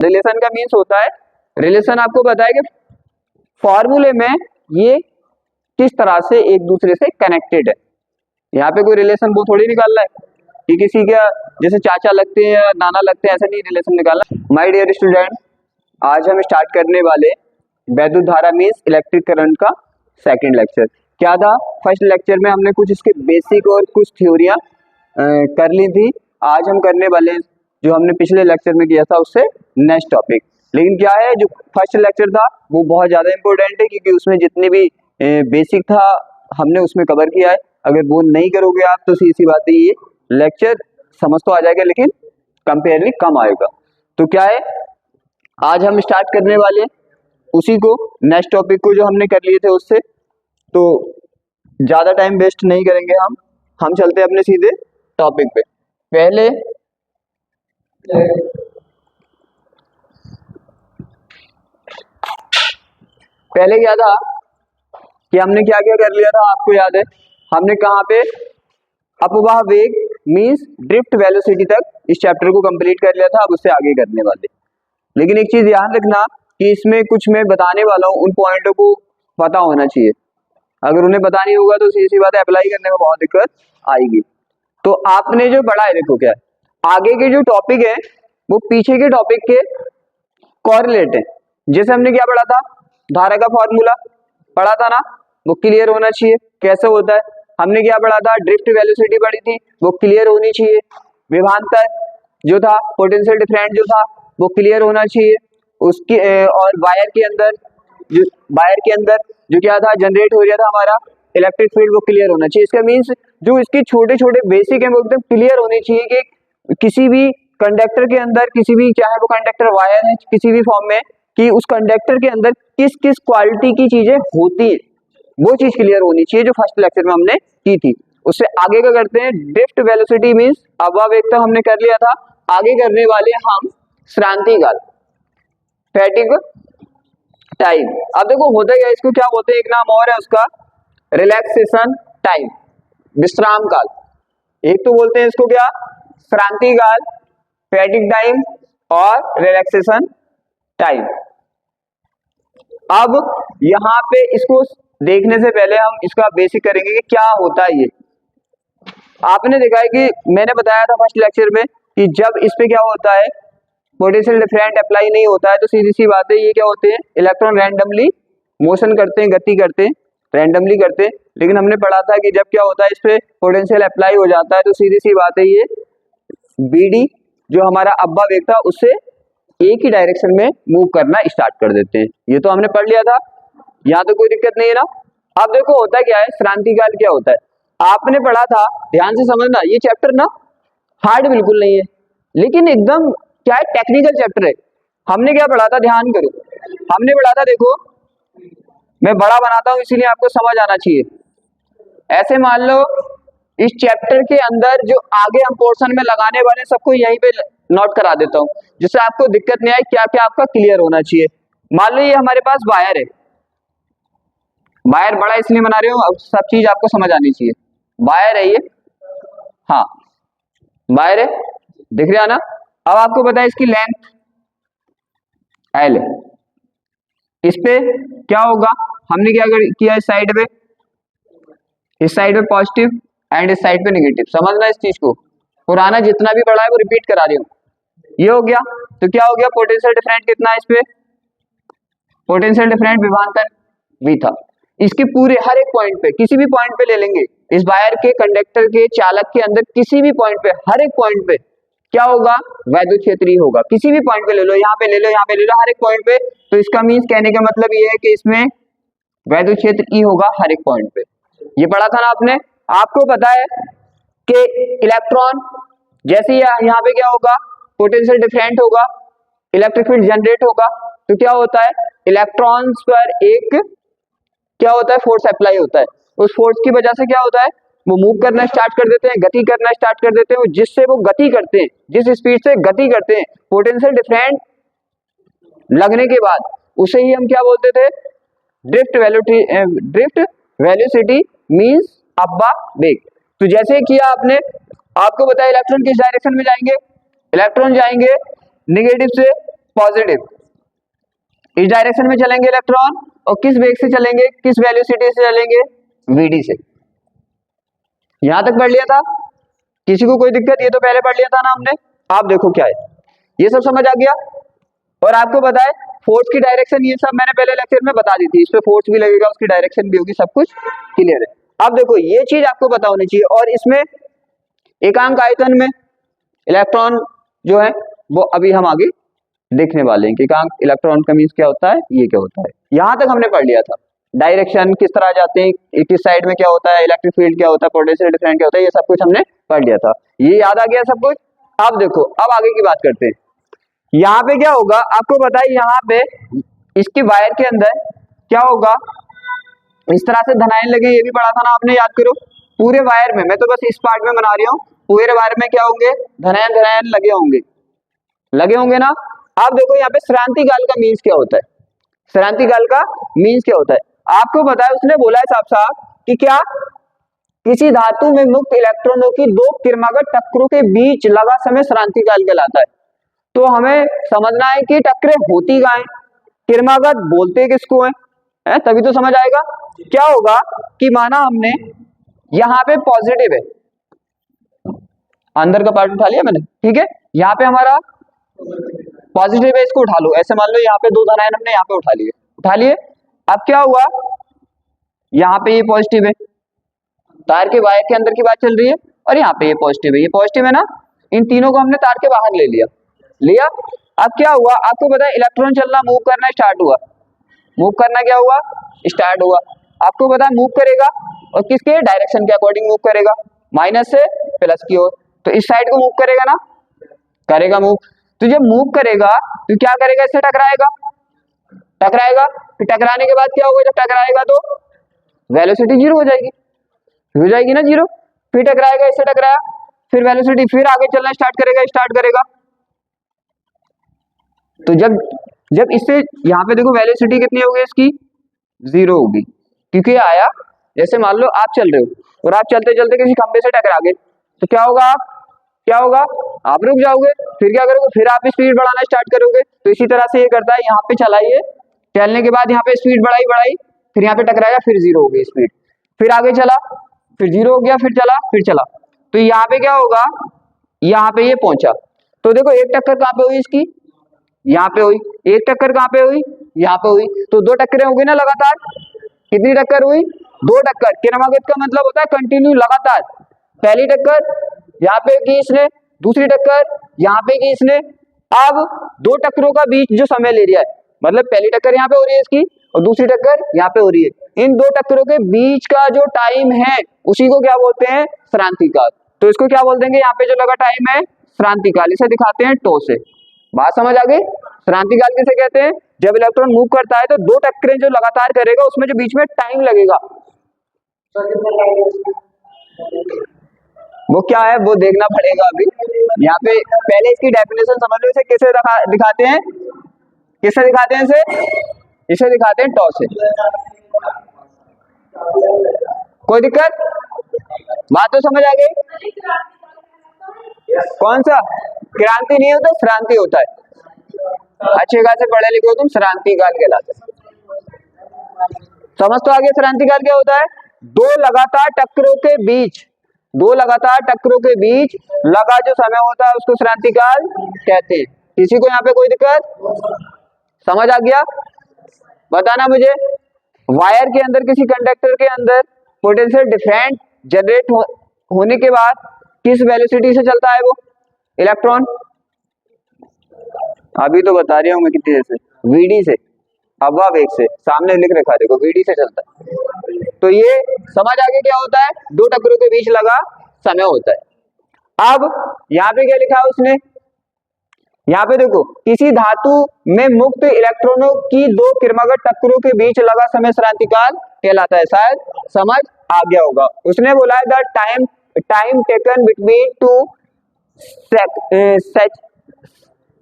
Relation का means होता है, रिलेशन आपको पता है कि फॉर्मूले में ये किस तरह से एक दूसरे से कनेक्टेड है। यहाँ पे कोई रिलेशन वो थोड़ी निकालना है कि किसी का जैसे चाचा लगते हैं या नाना लगते हैं, ऐसा नहीं रिलेशन निकालना। माय डियर स्टूडेंट, आज हम स्टार्ट करने वाले वैद्युत धारा मीन्स इलेक्ट्रिक करंट का सेकंड लेक्चर। क्या था, फर्स्ट लेक्चर में हमने कुछ इसके बेसिक और कुछ थ्योरियां कर ली थी। आज हम करने वाले जो हमने पिछले लेक्चर में किया था उससे नेक्स्ट टॉपिक। लेकिन क्या है, जो फर्स्ट लेक्चर था वो बहुत ज़्यादा इंपॉर्टेंट है क्योंकि उसमें जितने भी बेसिक था हमने उसमें कवर किया है। अगर वो नहीं करोगे आप तो सीधी सी बात है, ये लेक्चर समझ तो आ जाएगा लेकिन कंपेयरली कम आएगा। तो क्या है, आज हम स्टार्ट करने वाले उसी को, नेक्स्ट टॉपिक को जो हमने कर लिए थे उससे। तो ज़्यादा टाइम वेस्ट नहीं करेंगे, हम चलते हैं अपने सीधे टॉपिक पे। पहले क्या था कि हमने क्या क्या कर लिया था, आपको याद है? हमने कहाँ पे अपवाह वेग मींस ड्रिफ्ट वेलोसिटी तक इस चैप्टर को कंप्लीट कर लिया था। अब उससे आगे करने वाले, लेकिन एक चीज ध्यान रखना कि इसमें कुछ मैं बताने वाला हूँ, उन पॉइंटों को पता होना चाहिए। अगर उन्हें पता नहीं होगा तो सीधी सी बात है, अप्लाई करने में बहुत दिक्कत आएगी। तो आपने जो पढ़ा है, देखो क्या है, आगे के जो टॉपिक है वो पीछे के टॉपिक के कोरिलेट है। जैसे हमने क्या पढ़ा था, धारा का फॉर्मूला पढ़ा था ना, वो क्लियर होना चाहिए कैसे होता है। हमने क्या पढ़ा था, ड्रिफ्ट वेलोसिटी पढ़ी थी, वो क्लियर होनी चाहिए। विभवांतर जो था, पोटेंशियल डिफरेंस जो था वो क्लियर होना चाहिए उसकी। और वायर के अंदर जो क्या था जनरेट हो रहा था हमारा इलेक्ट्रिक फील्ड, वो क्लियर होना चाहिए। इसका मीन्स जो इसके छोटे छोटे बेसिक है वो एकदम क्लियर होने चाहिए कि किसी भी कंडक्टर के अंदर, किसी भी, चाहे वो कंडक्टर वायर है किसी भी फॉर्म में, कि उस कंडक्टर के अंदर किस किस क्वालिटी की चीजें होती है, वो चीज क्लियर होनी चाहिए जो फर्स्ट लेक्चर में हमने की थी। उससे आगे क्या करते हैं, ड्रिफ्ट वेलोसिटी मींस अपवाह वेग तक हमने कर लिया था। आगे करने वाले हम श्रांति काल, फैटिग टाइम। अब देखो होता क्या है, इसको क्या बोलते हैं, एक नाम और है उसका, रिलैक्सेशन टाइम, विश्राम काल। एक तो बोलते हैं इसको क्या, श्रांति काल, फैटिग टाइम और रिलैक्सेशन टाइम। अब यहाँ पे इसको देखने से पहले हम इसका बेसिक करेंगे कि क्या होता है ये। आपने देखा है कि मैंने बताया था फर्स्ट लेक्चर में कि जब इस पे क्या होता है, पोटेंशियल डिफरेंट अप्लाई नहीं होता है, तो सीधी सी बात है ये क्या होते हैं, इलेक्ट्रॉन रैंडमली मोशन करते हैं, गति करते हैं, रैंडमली करते हैं। लेकिन हमने पढ़ा था कि जब क्या होता है, इस पे पोटेंशियल अप्लाई हो जाता है तो सीधी सी बात है ये बीडी जो हमारा अपवाह वेग था उससे एक ही डायरेक्शन में मूव करना स्टार्ट कर देते हैं। ये तो हमने पढ़ लिया था, यहाँ तो कोई दिक्कत नहीं है ना। अब देखो होता क्या है, श्रांति काल क्या होता है, आपने पढ़ा था, ध्यान से समझना। ये चैप्टर ना हार्ड बिल्कुल नहीं है, लेकिन एकदम क्या है, टेक्निकल चैप्टर है। हमने क्या पढ़ा था, ध्यान करो, हमने पढ़ा था, देखो मैं बड़ा बनाता हूं इसीलिए आपको समझ आना चाहिए। ऐसे मान लो इस चैप्टर के अंदर जो आगे हम पोर्शन में लगाने वाले सबको यहीं पे नोट करा देता हूं, जिससे आपको दिक्कत नहीं आए, क्या क्या आपका क्लियर होना चाहिए। मान लो ये हमारे पास वायर है, वायर बड़ा इसलिए बना रहे हो, अब सब चीज आपको समझ आनी चाहिए। वायर है ये, हाँ वायर है, दिख रहा ना। अब आपको पता है इसकी लेंथ L है, इस पे क्या होगा, हमने क्या किया, इस साइड पे पॉजिटिव एंड इस साइड पे नेगेटिव। समझना इस चीज को, पुराना जितना भी पढ़ा है वो रिपीट करा रही हूँ। ये हो गया, तो क्या हो गया, पोटेंशियल डिफरेंट कितना है इस पे, पोटेंशियल डिफरेंट विभवांतर V था। इसके पूरे हर एक पॉइंट पे, किसी भी पॉइंट पे ले लेंगे, इस वायर के, कंडक्टर के, चालक के अंदर किसी भी पॉइंट पे, हर एक पॉइंट पे क्या होगा, वैद्युत क्षेत्र E होगा। किसी भी पॉइंट पे ले लो, यहाँ पे ले लो, यहाँ पे ले लो, हर एक पॉइंट पे। तो इसका मीन्स कहने का मतलब ये है कि इसमें वैद्युत क्षेत्र E होगा हर एक पॉइंट पे। ये पढ़ा था ना आपने। आपको पता है कि इलेक्ट्रॉन जैसे यहाँ पे क्या होगा, पोटेंशियल डिफरेंट होगा, इलेक्ट्रिक फील्ड जनरेट होगा, तो क्या होता है, इलेक्ट्रॉन्स पर एक क्या होता है, फोर्स अप्लाई होता है। उस फोर्स की वजह से क्या होता है, वो मूव करना स्टार्ट कर देते हैं, गति करना स्टार्ट कर देते हैं। जिससे वो गति करते हैं, जिस स्पीड से गति करते हैं, पोटेंशियल डिफरेंट लगने के बाद उसे ही हम क्या बोलते थे, ड्रिफ्ट वेलोसिटी मींस अपवाह वेग। तो जैसे किया आपने, आपको बताया इलेक्ट्रॉन किस डायरेक्शन में जाएंगे, इलेक्ट्रॉन जाएंगे नेगेटिव से पॉजिटिव, इस डायरेक्शन में चलेंगे इलेक्ट्रॉन, और किस वेग से चलेंगे, किस वेलोसिटी से चलेंगे, वीडी से। यहां तक पढ़ लिया था, किसी को कोई दिक्कत? ये तो पहले पढ़ लिया था ना हमने। आप देखो क्या है, ये सब समझ आ गया। और आपको पता है फोर्स की डायरेक्शन, ये सब मैंने पहले लेक्चर में बता दी थी, इस पे फोर्स भी लगेगा, उसकी डायरेक्शन भी होगी, सब कुछ क्लियर है। अब देखो ये चीज आपको पता होनी चाहिए। और इसमें एकांक आयतन में इलेक्ट्रॉन जो है वो अभी हम आगे देखने वाले हैं कि एकांक इलेक्ट्रॉन का मीन्स क्या होता है, ये क्या होता है। यहां तक हमने पढ़ लिया था, डायरेक्शन किस तरह जाते हैं, किस साइड में क्या होता है, इलेक्ट्रिक फील्ड क्या होता है, पोटेंशियल डिफरेंस क्या होता है, ये सब कुछ हमने पढ़ लिया था। ये याद आ गया सब कुछ। अब देखो, अब आगे की बात करते हैं। यहाँ पे क्या होगा आपको पता है, यहाँ पे इसकी वायर के अंदर क्या होगा, इस तरह से धनायन लगे, ये भी पढ़ा था ना आपने, याद करो। पूरे वायर में, मैं तो बस इस पार्ट में बना रही हूँ, पूरे वायर में क्या होंगे, धनायन धनायन लगे होंगे, लगे होंगे ना। आप देखो यहाँ पे श्रांति काल का मीन्स क्या होता है, श्रांति काल का मीन्स क्या होता है आपको पता है। उसने बोला है साफ साफ कि क्या, किसी धातु में मुक्त इलेक्ट्रॉनों की दो किरमागत टक्करों के बीच लगा समय श्रांति काल कहलाता है। तो हमें समझना है कि टक्करें होती कहाँ हैं, किरमागत बोलते किसको है, तभी तो समझ आएगा। क्या होगा कि माना हमने यहाँ पे पॉजिटिव है, अंदर का पार्ट उठा लिया मैंने, ठीक है, यहाँ पे हमारा पॉजिटिव है, इसको उठा लो, ऐसे मान लो यहाँ पे दो धनायन हमने यहाँ पे उठा लिए। अब क्या हुआ, यहाँ पे ये पॉजिटिव है, तार के वायर के अंदर की बात चल रही है, और यहाँ पे ये पॉजिटिव है, ये पॉजिटिव है ना, इन तीनों को हमने तार के बाहर ले लिया। अब क्या हुआ आपको पता है, इलेक्ट्रॉन चलना, मूव करना स्टार्ट हुआ, मूव करना क्या हुआ, स्टार्ट हुआ। आपको पता है मूव करेगा, और किसके डायरेक्शन के अकॉर्डिंग मूव करेगा, माइनस से प्लस की ओर, तो इस साइड को मूव करेगा ना, करेगा मूव। तो जब मूव करेगा तो क्या करेगा, इससे टकराएगा, फिर टकराने के बाद क्या होगा, जब टकराएगा तो वेलोसिटी जीरो हो जाएगी ना, जीरो। फिर टकराएगा, इससे टकराया, फिर वेलोसिटी फिर आगे चलना स्टार्ट करेगा। तो जब इससे यहाँ पे देखो वेलोसिटी कितनी होगी इसकी, जीरो होगी, क्योंकि आया, जैसे मान लो आप चल रहे हो और आप चलते चलते किसी खंबे से टकरा गए, तो क्या होगा, आप रुक जाओगे, फिर क्या करोगे, फिर आप स्पीड बढ़ाना स्टार्ट करोगे। तो इसी तरह से ये करता है, यहाँ पे चलाइए, चलने के बाद यहाँ पे स्पीड बढ़ाई, फिर यहाँ पे टकराया, फिर जीरो हो गई स्पीड, फिर आगे चला, फिर जीरो हो गया, फिर चला। तो यहाँ पे क्या होगा, यहाँ पे ये पहुंचा, तो देखो एक टक्कर कहाँ पे हुई इसकी, यहाँ पे हुई, एक टक्कर कहाँ पे हुई, यहाँ पे हुई, तो दो टक्करें हो गई ना लगातार। कितनी टक्कर हुई, दो टक्कर। किरमागत का मतलब होता है कंटिन्यू, लगातार। पहली टक्कर यहाँ पे की इसने, दूसरी टक्कर यहाँ पे की इसने। अब दो टक्करों का बीच जो समय ले रहा है, मतलब पहली टक्कर यहाँ पे हो रही है इसकी, और दूसरी टक्कर यहाँ पे हो रही है, इन दो टक्करों के बीच का जो टाइम है उसी को क्या बोलते हैं, श्रांति काल। तो इसको क्या बोल देंगे, यहाँ पे जो लगा टाइम है श्रांति काल, इसे दिखाते हैं टो से। बात समझ आ गई। श्रांति काल किसे कहते हैं, जब इलेक्ट्रॉन मूव करता है तो दो टक्करें जो लगातार करेगा, उसमें जो बीच में टाइम लगेगा वो क्या है, वो देखना पड़ेगा अभी। यहाँ पे पहले इसकी डेफिनेशन समझ लो, इसे किसे दिखाते हैं, इसे दिखाते हैं टॉ से। कोई दिक्कत, बात तो समझ आ गई। कौन सा, क्रांति नहीं होता, श्रांति होता है। अच्छे खासे पढ़े लिखे हो तुम, श्रांति काल कहलाते हैं। समझ तो आगे श्रांति काल क्या होता है, दो लगातार टक्करों के बीच लगा जो समय होता है उसको श्रांति काल कहते हैं। किसी को यहाँ पे कोई दिक्कत, समझ आ गया, बताना मुझे। वायर के अंदर, किसी कंडक्टर के अंदर पोटेंशियल डिफरेंट जनरेट होने के बाद किस वेलोसिटी से चलता है वो इलेक्ट्रॉन, अभी तो बता रही हूँ मैं कितनी देर से, वीडी से, हवा वेग से, सामने लिख रखा है देखो, वीडी से चलता है। तो ये समझ आगे क्या होता है, दो टक्करों के बीच लगा समय होता है। अब यहाँ पे क्या लिखा है उसने, यहाँ पे देखो, किसी धातु में मुक्त इलेक्ट्रॉनों की दो किरमागत टक्करों के बीच लगा समय श्रांति काल कहलाता है। शायद समझ आ गया होगा। उसने बोला है the time taken between two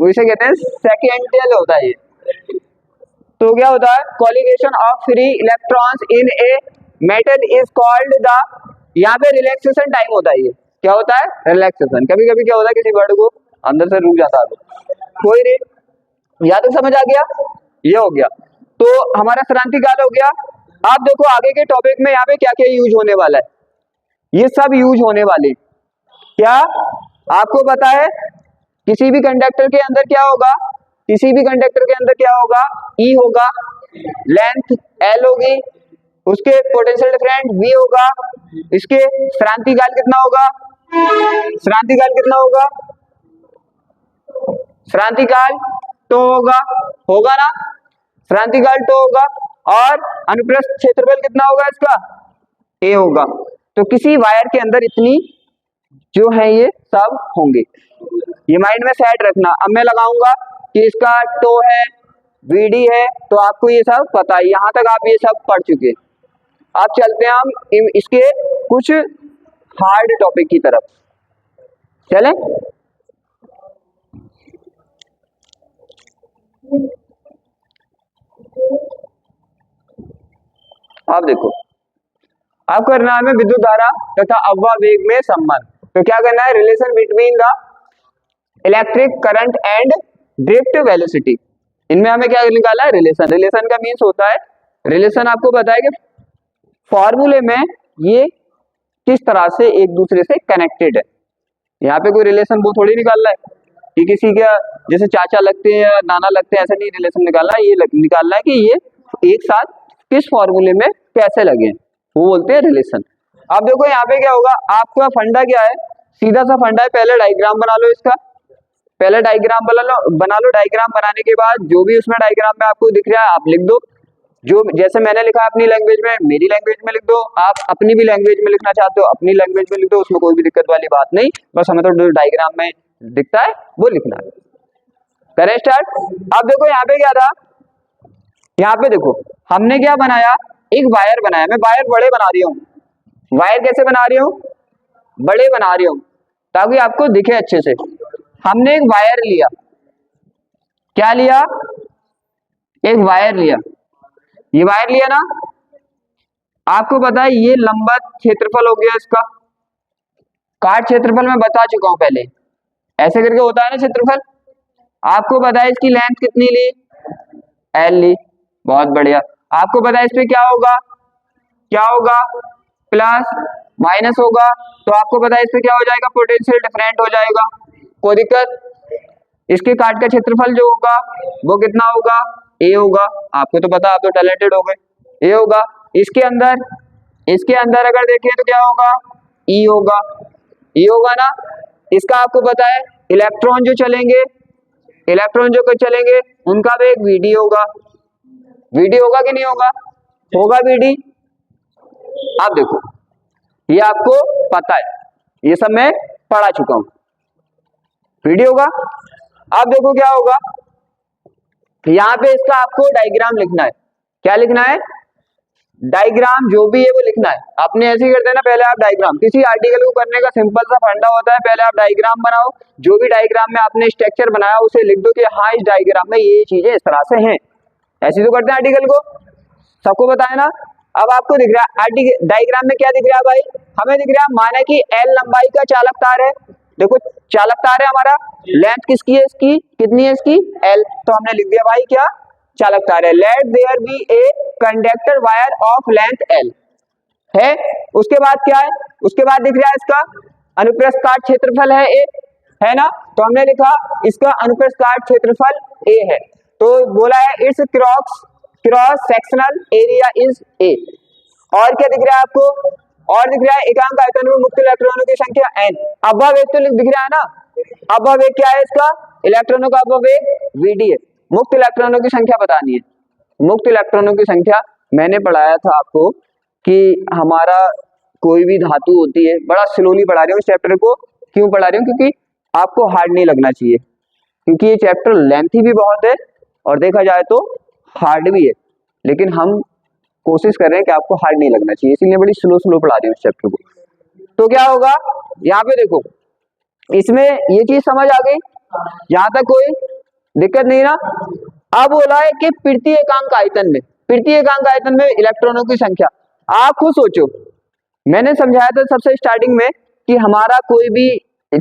इसे कहते हैं सेकेंडियल होता है ये। तो क्या होता है, colligation of free electrons in a metal is called the, यहाँ पे रिलैक्सेशन टाइम होता है। ये क्या होता है, रिलैक्सेशन। कभी कभी क्या होता है, किसी वर्ड को अंदर से रुक जाता है, कोई नहीं, यहाँ तक समझ आ गया? ये हो गया, तो हमारा क्रांतिकाल हो गया। आप देखो आगे के टॉपिक में यहाँ पे क्या क्या यूज होने वाला है, ये सब यूज होने वाले। क्या आपको पता है किसी भी कंडक्टर के अंदर क्या होगा, किसी भी कंडक्टर के अंदर क्या होगा, ई होगा, लेंथ एल होगी, उसके पोटेंशियल डिफरेंस V होगा, इसके क्रांतिकाल कितना होगा, क्रांतिकाल कितना होगा, क्रांतिकाल तो होगा ना, क्रांतिकाल तो होगा, और अनुप्रस्थ क्षेत्रफल कितना होगा इसका, A होगा। तो किसी वायर के अंदर इतनी जो है ये सब होंगे, ये माइंड में सेट रखना। अब मैं लगाऊंगा कि इसका टो है, VD है, तो आपको ये सब पता है, यहां तक आप ये सब पढ़ चुके। अब चलते हैं हम इसके कुछ हार्ड टॉपिक की तरफ, चलें। अब देखो, अब करना है विद्युत धारा तथा अववाह वेग में संबंध। तो क्या करना है, relation between the electric current and drift velocity. इनमें हमें क्या निकाला है, रिलेशन। रिलेशन का मीन्स होता है, रिलेशन आपको पता है कि फॉर्मूले में ये किस तरह से एक दूसरे से कनेक्टेड है। यहाँ पे कोई रिलेशन वो थोड़ी निकालना है कि किसी का जैसे चाचा लगते हैं या नाना लगते हैं, ऐसा नहीं रिलेशन निकालना है। ये निकालना है कि ये एक साथ किस फॉर्मूले में कैसे लगे, वो बोलते हैं रिलेशन। अब देखो यहाँ पे क्या होगा, आपका फंडा क्या है, सीधा सा फंडा है। पहले डायग्राम बना लो इसका, पहले डायग्राम बना लो। डायग्राम बनाने के बाद जो भी उसमें डायग्राम में आपको दिख रहा है आप लिख दो, जो जैसे मैंने लिखा अपनी लैंग्वेज में, मेरी लैंग्वेज में लिख दो। आप अपनी भी लैंग्वेज में लिखना चाहते हो अपनी लैंग्वेज में लिख दो, उसमें कोई भी दिक्कत वाली बात नहीं, बस हमें तो जो डायग्राम में दिखता है वो लिखना है। करें स्टार्ट। अब देखो यहाँ पे क्या था, यहाँ पे देखो हमने क्या बनाया, एक वायर बनाया। मैं वायर बड़े बना रही हूँ, वायर कैसे बना रही हूँ, बड़े बना रही हूँ ताकि आपको दिखे अच्छे से। हमने एक वायर लिया, क्या लिया, एक वायर लिया, ये वायर लिया ना। आपको पता है ये लंबा क्षेत्रफल हो गया इसका, काट क्षेत्रफल मैं बता चुका हूं पहले, ऐसे करके होता है ना क्षेत्रफल। आपको पता है इसकी लेंथ कितनी ली, L ली, बहुत बढ़िया। आपको पता है इस पे क्या होगा, क्या होगा, प्लस माइनस होगा, तो आपको पता है इस पे क्या हो जाएगा, पोटेंशियल डिफरेंट हो जाएगा, कोई दिक्कत। इसके काट का क्षेत्रफल जो होगा वो कितना होगा, A होगा। आपको तो पता, आप तो टैलेंटेड हो गए, A होगा। इसके अंदर अगर देखें तो क्या होगा, E होगा, E होगा ना। इसका आपको पता है इलेक्ट्रॉन जो चलेंगे, इलेक्ट्रॉन जो चलेंगे उनका वेग VD होगा, VD होगा कि नहीं होगा, होगा VD। अब देखो ये आपको पता है, ये सब मैं पढ़ा चुका हूं, VD होगा। अब देखो क्या होगा, यहाँ पे इसका आपको डायग्राम लिखना है। क्या लिखना है, डायग्राम जो भी है वो लिखना है। आपने ऐसे ही करते हैं ना, पहले आप डायग्राम, किसी आर्टिकल को करने का सिंपल सा फंडा होता है, पहले आप डायग्राम बनाओ, जो भी डायग्राम में आपने स्ट्रक्चर बनाया उसे लिख दो कि हाँ इस डायग्राम में ये चीजें इस तरह से हैं। ऐसे तो करते हैं आर्टिकल को, सबको पता है ना। अब आपको दिख रहा है आर्टिकल डायग्राम में क्या दिख रहा है भाई, हमें दिख रहा है माना कि L लंबाई का चालक तार है। देखो चालक तार है हमारा, लेंथ किसकी है, इसकी कितनी है, इसकी L, तो हमने लिख दिया भाई क्या, चालक तार है। Let there be a conductor wire of length L है। उसके बाद क्या है, उसके बाद दिख रहा है इसका अनुप्रस्थ काट क्षेत्रफल है A, है ना। तो हमने लिखा इसका अनुप्रस्थ काट क्षेत्रफल A है, तो बोला है it's cross sectional area is A। और क्या दिख रहा है आपको, और दिख रहा है एकांक आयतन में मुक्त इलेक्ट्रॉनों की संख्या n। अववाह वेग तो दिख रहा है ना, अववाह वेग क्या है इसका, इलेक्ट्रॉनों का अववाह वेग VD है। मुक्त इलेक्ट्रॉनों की संख्या बतानी है, मुक्त इलेक्ट्रॉनों की संख्या मैंने पढ़ाया था आपको कि हमारा कोई भी धातु होती है, बड़ा स्लोली पढ़ा रही हूँ इस चैप्टर को। क्यों पढ़ा रही हूँ, क्योंकि आपको हार्ड नहीं लगना चाहिए, क्योंकि ये चैप्टर लेंथी भी बहुत है और देखा जाए तो हार्ड भी है, लेकिन हम कोशिश कर रहे हैं कि आपको हार्ड नहीं लगना चाहिए, इसीलिए बड़ी स्लो पढ़ा रही हूँ इस चैप्टर को। तो क्या होगा, यहाँ पे देखो इसमें ये चीज समझ आ गई, यहाँ तक कोई दिक्कत नहीं ना। अब बोला है कि प्रति एकांक आयतन में, प्रति एकांक आयतन में इलेक्ट्रॉनों की संख्या। आप खुद सोचो, मैंने समझाया था सबसे स्टार्टिंग में कि हमारा कोई भी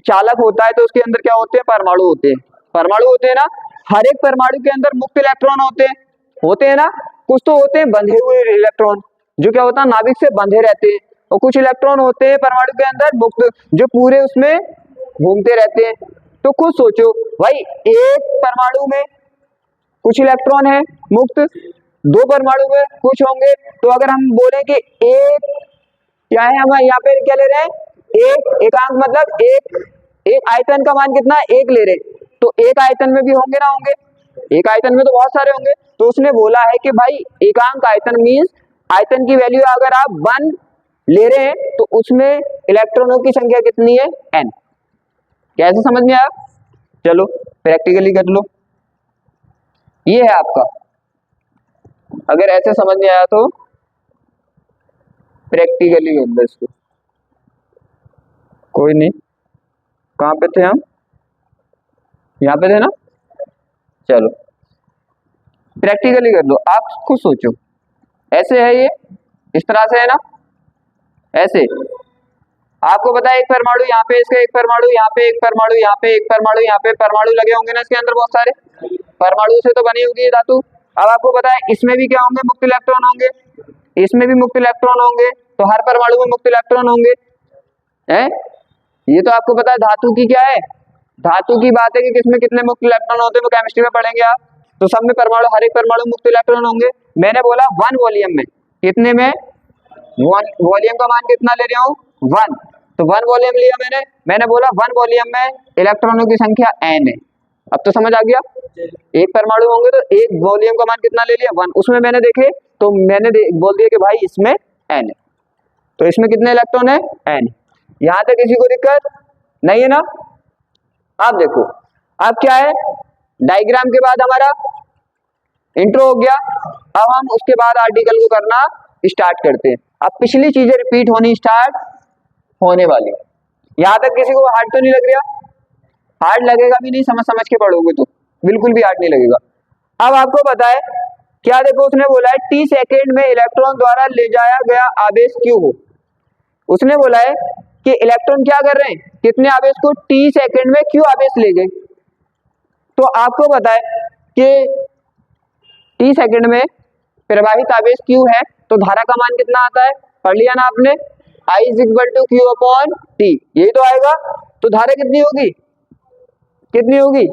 चालक होता है तो उसके अंदर क्या होते हैं, परमाणु होते हैं, परमाणु होते हैं ना। हर एक परमाणु के अंदर मुक्त इलेक्ट्रॉन होते हैं ना, कुछ तो होते हैं बंधे हुए इलेक्ट्रॉन जो क्या होता है नाभिक से बंधे रहते हैं, और कुछ इलेक्ट्रॉन होते हैं परमाणु के अंदर मुक्त जो पूरे उसमें घूमते रहते हैं। तो खुद सोचो भाई, एक परमाणु में कुछ इलेक्ट्रॉन है मुक्त, दो परमाणु में कुछ होंगे। तो अगर हम बोले कि एक क्या है, हम यहाँ पे क्या ले रहे हैं, एक एकांक मतलब एक आयतन का मान कितना, एक ले रहे, तो एक आयतन में भी होंगे ना होंगे, एक आयतन में तो बहुत सारे होंगे। तो उसने बोला है कि भाई एकांक आयतन मीन्स आयतन की वैल्यू अगर आप 1 ले रहे हैं तो उसमें इलेक्ट्रॉनों की संख्या कितनी है, n। कैसे समझ में आया? चलो प्रैक्टिकली कर लो। ये है आपका, अगर ऐसे समझ में आया तो प्रैक्टिकली कर लो इसको। कोई नहीं, कहाँ पे थे हम, यहाँ पे थे ना। चलो प्रैक्टिकली कर लो, आप खुद सोचो। ऐसे है ये, इस तरह से है ना, ऐसे आपको पता है एक परमाणु यहाँ पे, इसका एक परमाणु यहाँ पे, एक परमाणु यहाँ पे, एक परमाणु यहाँ पे, परमाणु लगे होंगे ना इसके अंदर, बहुत सारे परमाणु से तो बनी होगी ये धातु। अब आपको पता है इसमें भी क्या होंगे, मुक्त इलेक्ट्रॉन होंगे, इसमें भी मुक्त इलेक्ट्रॉन होंगे, तो हर परमाणु में मुक्त इलेक्ट्रॉन होंगे हैं। ये तो आपको पता है धातु की क्या है, धातु की बात है कि किसमें कितने मुक्त इलेक्ट्रॉन होते हैं, वो केमिस्ट्री में पढ़ेंगे आप। तो सब में परमाणु, हर एक परमाणु मुक्त इलेक्ट्रॉन होंगे। मैंने बोला 1 वॉल्यूम में, कितने में, वॉल्यूम का मान कितना ले रहा हूँ, 1, तो 1 वॉल्यूम लिया मैंने बोला 1 वॉल्यूम में इलेक्ट्रॉनों की संख्या n है। अब तो समझ आ गया, एक परमाणु होंगे तो एक वॉल्यूम का मान कितना ले लिया, 1। उसमें मैंने देखे तो मैंने बोल दिया कि भाई इसमें n है, तो इसमें कितने इलेक्ट्रॉन है, n। यहां तक किसी को दिक्कत नहीं है ना। आप देखो अब क्या है, डायग्राम के बाद हमारा इंट्रो हो गया, अब हम उसके बाद आर्टिकल को करना स्टार्ट करते हैं। अब पिछली चीजें रिपीट होनी स्टार्ट होने वाली। यहां तक किसी को हार्ड तो नहीं लग रहा, हार्ड लगेगा भी नहीं, समझ के पढ़ोगे तो बिल्कुल भी हार्ड नहीं लगेगा। अब आपको पता है क्या, देखो उसने बोला है t सेकेंड में इलेक्ट्रॉन द्वारा ले जाया गया आवेश क्यों हो। उसने बोला है कि इलेक्ट्रॉन क्या कर रहे हैं, कितने आवेश को t सेकेंड में क्यों आवेश ले गए। तो आपको पता है कि t सेकेंड में प्रवाहित आवेश q है, तो धारा का मान कितना आता है, पढ़ लिया ना आपने, I = Q/T, यही तो आएगा। तो धारा कितनी होगी, कितनी होगी,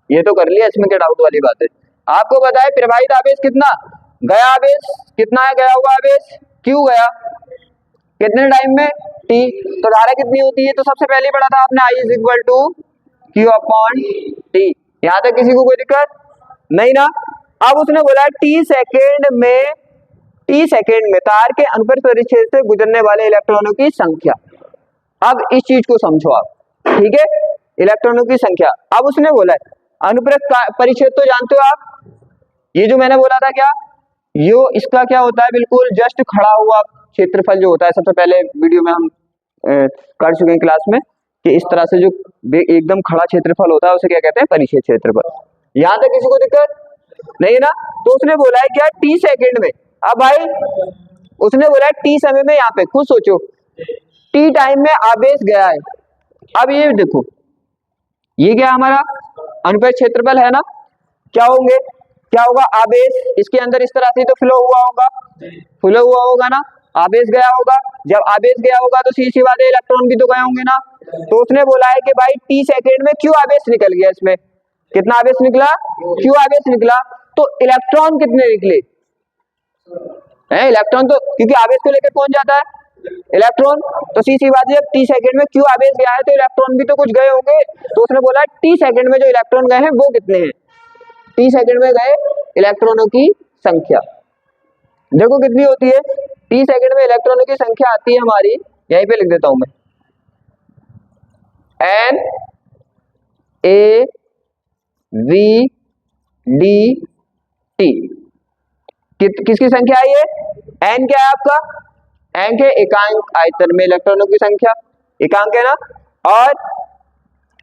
ये तो कर लिया, इसमें क्या डाउट वाली बात है। आपको पता है प्रवाहित आवेश कितना, गया आवेश कितना है, गया हुआ आवेश Q गया, कितने टाइम में, T, तो धारा कितनी होती है, तो सबसे पहले पढ़ा था आपने I = Q/T। यहां तक किसी को कोई दिक्कत नहीं ना। अब उसने बोला t सेकेंड में तार के अनुप्रस्थ परिच्छेद से गुजरने वाले इलेक्ट्रॉनों की संख्या। अब इस चीज को समझो आप, ठीक है, इलेक्ट्रॉनों की संख्या। अब उसने बोला है अनुप्रस्थ परिच्छेद तो जानते हो आप, ये जो मैंने बोला था क्या, यो इसका क्या होता है, बिल्कुल जस्ट खड़ा हुआ क्षेत्रफल जो होता है, सबसे पहले वीडियो में हम कर चुके हैं क्लास में, कि इस तरह से जो एकदम खड़ा क्षेत्रफल होता है उसे क्या कहते हैं, परिच्छेद क्षेत्रफल। यहां तक किसी को दिक्कत नहीं ना। तो उसने बोला है क्या, t सेकेंड में, अब भाई उसने बोला है t समय में, यहाँ पे खुद सोचो t टाइम में आवेश गया है। अब ये देखो, ये क्या हमारा अनुप्रस्थ क्षेत्रफल है ना, क्या होंगे, क्या होगा, आवेश इसके अंदर इस तरह से तो फ्लो हुआ होगा ना, आवेश गया होगा। जब आवेश गया होगा तो सीधी सी बात है इलेक्ट्रॉन भी तो गए होंगे ना। तो उसने बोला है कि भाई t सेकेंड में क्यों आवेश निकल गया, इसमें कितना आवेश निकला, क्यों आवेश निकला, तो इलेक्ट्रॉन कितने निकले हैं, इलेक्ट्रॉन तो, क्योंकि आवेश को लेकर कौन जाता है, इलेक्ट्रॉन। तो सीधी बात है, जब t सेकेंड में क्यों आवेश गया है तो इलेक्ट्रॉन भी तो कुछ गए होंगे। तो उसने बोला t सेकेंड में जो इलेक्ट्रॉन गए हैं वो कितने हैं, t सेकेंड में गए इलेक्ट्रॉनों की संख्या देखो कितनी होती है, t सेकेंड में इलेक्ट्रॉनों की संख्या आती है हमारी, यहीं पे लिख देता हूं मैं, n a v d t। किसकी संख्या है ये, n क्या है आपका, n के एकांक आयतन में इलेक्ट्रॉनों की संख्या, एकांक है ना, और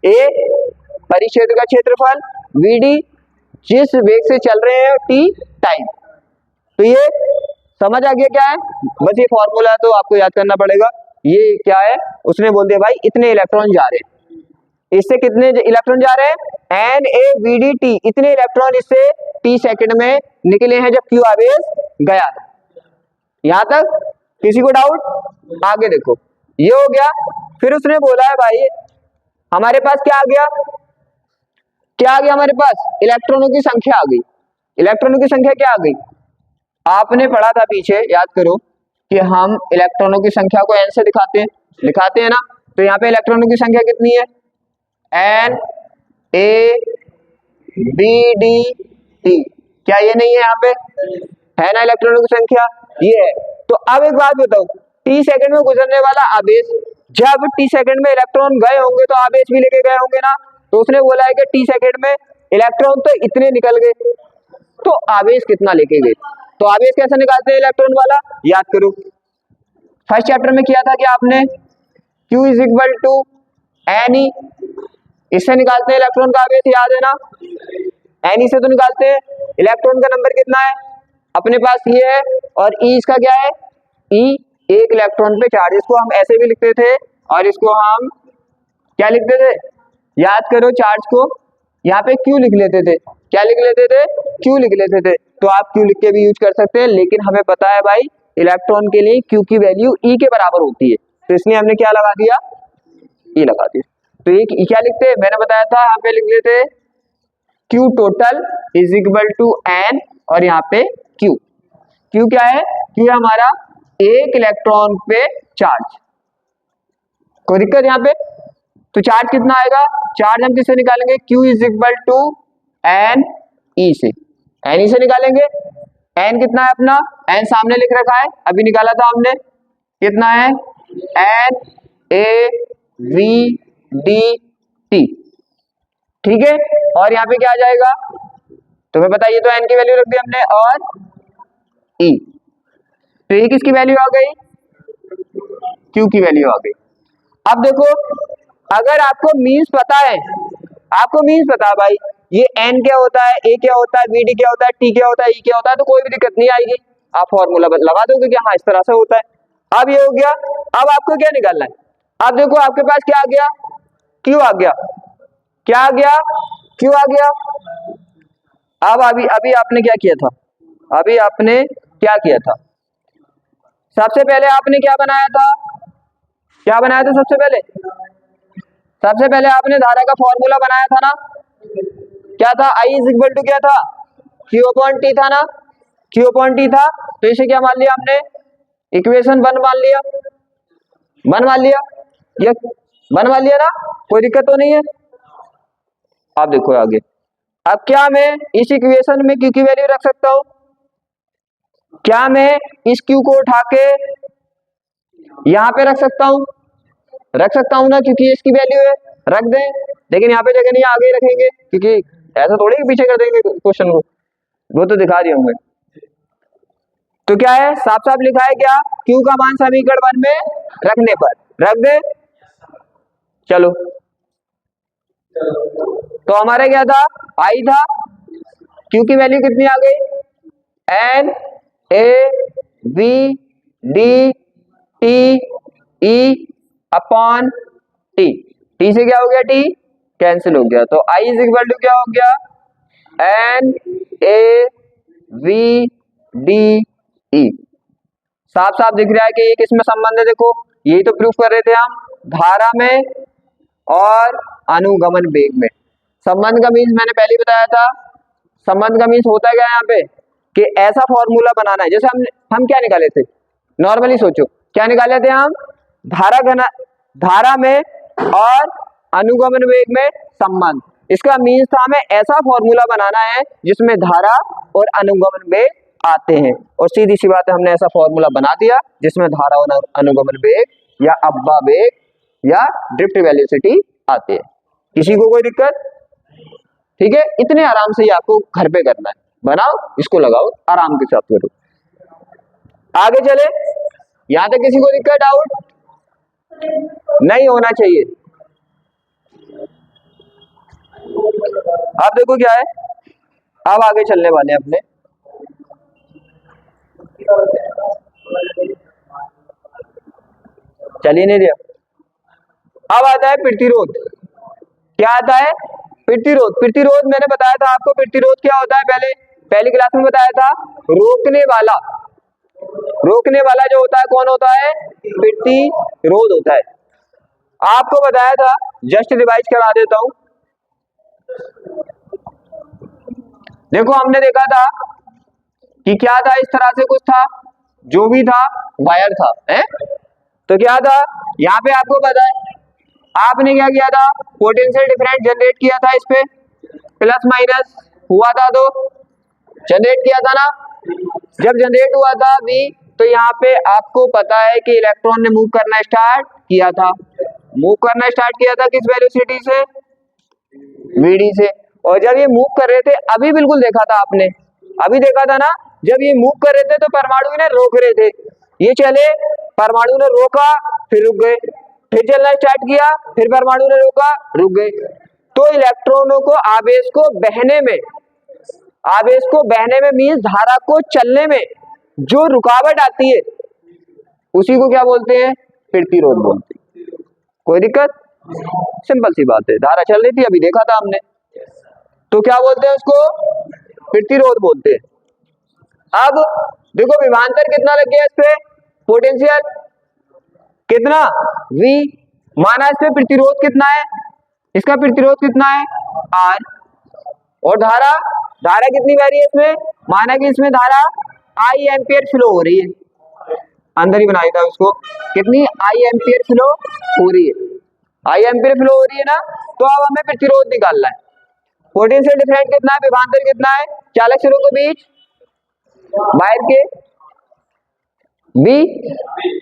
a परिच्छेद का क्षेत्रफल, vd जिस वेग से चल रहे हैं, t टाइम। तो ये समझ आ गया क्या है, बस ये फॉर्मूला तो आपको याद करना पड़ेगा। ये क्या है, उसने बोल दिया भाई इतने इलेक्ट्रॉन जा रहे हैं, इससे कितने इलेक्ट्रॉन जा रहे हैं, NaVdT इतने इलेक्ट्रॉन इससे t सेकंड में निकले हैं जब Q आवेश गया था। यहां तक किसी को डाउट? आगे देखो, ये हो गया। फिर उसने बोला है भाई हमारे पास क्या आ गया, क्या आ गया हमारे पास? इलेक्ट्रॉनों की संख्या आ गई। इलेक्ट्रॉनों की संख्या क्या आ गई? आपने पढ़ा था पीछे, याद करो कि हम इलेक्ट्रॉनों की संख्या को n से दिखाते हैं ना। तो यहाँ पे इलेक्ट्रॉनों की संख्या कितनी है? NaVdT। क्या ये नहीं है यहाँ पे? है ना इलेक्ट्रॉनों की संख्या, ये है। तो अब एक बात बताओ, t सेकंड में गुजरने वाला आवेश, जब t सेकंड में इलेक्ट्रॉन गए होंगे तो आवेश भी लेके गए होंगे ना। तो उसने बोला है कि t सेकंड में इलेक्ट्रॉन तो इतने निकल गए, तो आवेश कितना लेके गए? तो आवेश कैसे निकालते हैं इलेक्ट्रॉन वाला? याद करो, फर्स्ट चैप्टर में किया था कि आपने Q is equal to Ne, इससे निकालते हैं इलेक्ट्रॉन का आवेश, याद है ना। Ne से तो निकालते हैं। इलेक्ट्रॉन का नंबर कितना है अपने पास? ये है। और E इसका क्या है? E एक इलेक्ट्रॉन पे चार्ज। इसको हम ऐसे भी लिखते थे और इसको हम क्या लिखते थे? याद करो, चार्ज को यहाँ पे Q लिख लेते थे। क्या लिख लेते थे? Q लिख लेते थे। तो आप Q लिख के भी यूज कर सकते हैं, लेकिन हमें पता है भाई इलेक्ट्रॉन के लिए Q की वैल्यू E के बराबर होती है, तो इसलिए हमने क्या लगा दिया? E लगा दिया। तो ये क्या लिखते हैं? मैंने बताया था यहाँ पे लिख लेते Q total is equal to N और यहाँ पे Q। Q क्या है? Q है हमारा एक इलेक्ट्रॉन पे चार्ज। कोई दिक्कत यहाँ पे? तो चार्ज कितना आएगा? चार्ज हम किससे निकालेंगे? Q is equal to Ne से। Ne से निकालेंगे। N कितना है अपना? N सामने लिख रखा है, अभी निकाला था हमने। कितना है? NaVdT। ठीक है, और यहाँ पे क्या आ जाएगा तुम्हें बताइए? तो N की वैल्यू रख दी हमने और E। तो ये किसकी वैल्यू आ गई? Q की वैल्यू आ गई। अब देखो, अगर आपको मीन्स पता है, आपको मीन्स पता है भाई ये N क्या होता है, A क्या होता है, Vd क्या होता है, T क्या होता है, E क्या होता है, तो कोई भी दिक्कत नहीं आएगी। आप फॉर्मूला लगा दोगे कि हाँ इस तरह से होता है। अब ये हो गया। अब आपको क्या निकालना है? अब देखो आपके पास क्या आ गया? Q आ गया। क्या आ गया? Q आ गया। अब अभी अभी आपने क्या किया था? अभी आपने क्या किया था? सबसे पहले आपने क्या बनाया था? क्या बनाया था सबसे पहले? सबसे पहले आपने धारा का फॉर्मूला बनाया था ना। क्या था? I इज इक्वल टू क्या था? Q अपॉन T था ना। Q अपॉन T था, तो इसे क्या मान लिया हमने? इक्वेशन 1 मान लिया। 1 मान लिया, ये 1 मान लिया ना, कोई दिक्कत तो नहीं है। आप देखो आगे, अब क्या मैं इस इक्वेशन में Q की वैल्यू रख सकता हूं? क्या मैं इस Q को उठा के यहां पे रख सकता हूं? रख सकता हूं ना, क्योंकि इसकी वैल्यू है, रख दें। लेकिन यहाँ पे जगह नहीं, आगे ही रखेंगे, क्योंकि ऐसा थोड़ी कि पीछे कर देंगे क्वेश्चन को, वो तो दिखा दिए होंगे। तो क्या है? साफ साफ लिखा है क्या? Q का मान समीकरण 1 में रखने पर रख दे। चलो, तो हमारा क्या था? I था। Q की वैल्यू कितनी आ गई? NaVdT upon T। T से क्या हो गया? T कैंसिल हो गया, तो I इज इक्वल टू क्या हो गया? NaVdE। साफ साफ दिख रहा है कि ये किसमें संबंध है। देखो, यही तो प्रूफ कर रहे थे हम, धारा में और अनुगमन वेग में। संबंध का मीन्स मैंने पहले ही बताया था। संबंध का मीन्स होता है क्या यहाँ पे? कि ऐसा फॉर्मूला बनाना है, जैसे हम क्या निकाले थे? नॉर्मली सोचो, क्या निकाले थे हम? धारा में और अनुगमन वेग में संबंध। इसका मीन्स था हमें ऐसा फॉर्मूला बनाना है जिसमें धारा और अनुगमन वेग आते हैं, और सीधी सी बात है, हमने ऐसा फॉर्मूला बना दिया जिसमें धारा और अनुगमन वेग या अब्बा वेग या ड्रिफ्ट वेलोसिटी आते हैं। किसी को कोई दिक्कत? ठीक है, इतने आराम से ही आपको घर पे करना है। बनाओ, इसको लगाओ, आराम के साथ करो। आगे चले, यहां तक किसी को दिक्कत, डाउट नहीं होना चाहिए। अब देखो क्या है, अब आगे चलने वाले अपने। चलिए नहीं दिया। अब आता है प्रतिरोध। क्या आता है? प्रतिरोध, प्रतिरोध मैंने बताया था आपको, प्रतिरोध क्या होता है, पहली क्लास में बताया था। रोकने वाला, रोकने वाला जो होता है कौन होता है, प्रतिरोध होता है। आपको बताया था, जस्ट रिवाइज करा देता हूं। देखो हमने देखा था कि क्या था, इस तरह से कुछ था, जो भी था वायर था, है? तो क्या था यहाँ पे आपको पता है, आपने क्या किया था, पोटेंशियल डिफरेंस जनरेट किया था, इस पे प्लस माइनस हुआ था, तो जनरेट किया था ना। जब जनरेट हुआ था V, तो यहाँ पे आपको पता है कि इलेक्ट्रॉन ने मूव करना स्टार्ट किया था, मूव करना स्टार्ट किया था किस वेलोसिटी से, VD से। और जब ये मूव कर रहे थे, अभी बिल्कुल देखा था आपने, अभी देखा था ना, जब ये मूव कर रहे थे तो परमाणु ने रोक रहे थे, ये चले, परमाणु ने रोका, फिर रुक गए, फिर चलना स्टार्ट किया, फिर परमाणु ने रोका, रुक गए। तो इलेक्ट्रॉनों को आवेश को बहने में, आवेश को बहने में मीन्स धारा को चलने में जो रुकावट आती है, उसी को क्या बोलते हैं, प्रतिरोध बोलते हैं। कोई दिक्कत, सिंपल सी बात है, धारा चल रही थी, अभी देखा था हमने, तो क्या बोलते हैं उसको, प्रतिरोध बोलते हैं। अब देखो विभवांतर कितना लग गया इस पे, पोटेंशियल कितना V, माना इस पे प्रतिरोध कितना है, इसका प्रतिरोध कितना है R, और धारा, धारा कितनी बह रही है इसमें, माना कि इसमें धारा I एम्पियर फ्लो हो रही है, अंदर ही बनाया था उसको, कितनी I एम्पियर फ्लो हो रही है, I एम्पियर फ्लो हो रही है ना। तो अब हमें प्रतिरोध निकालना है, पोटेंशियल डिफरेंस कितना है, विभवांतर कितना है चालक सिरों के बीच, वायर के B,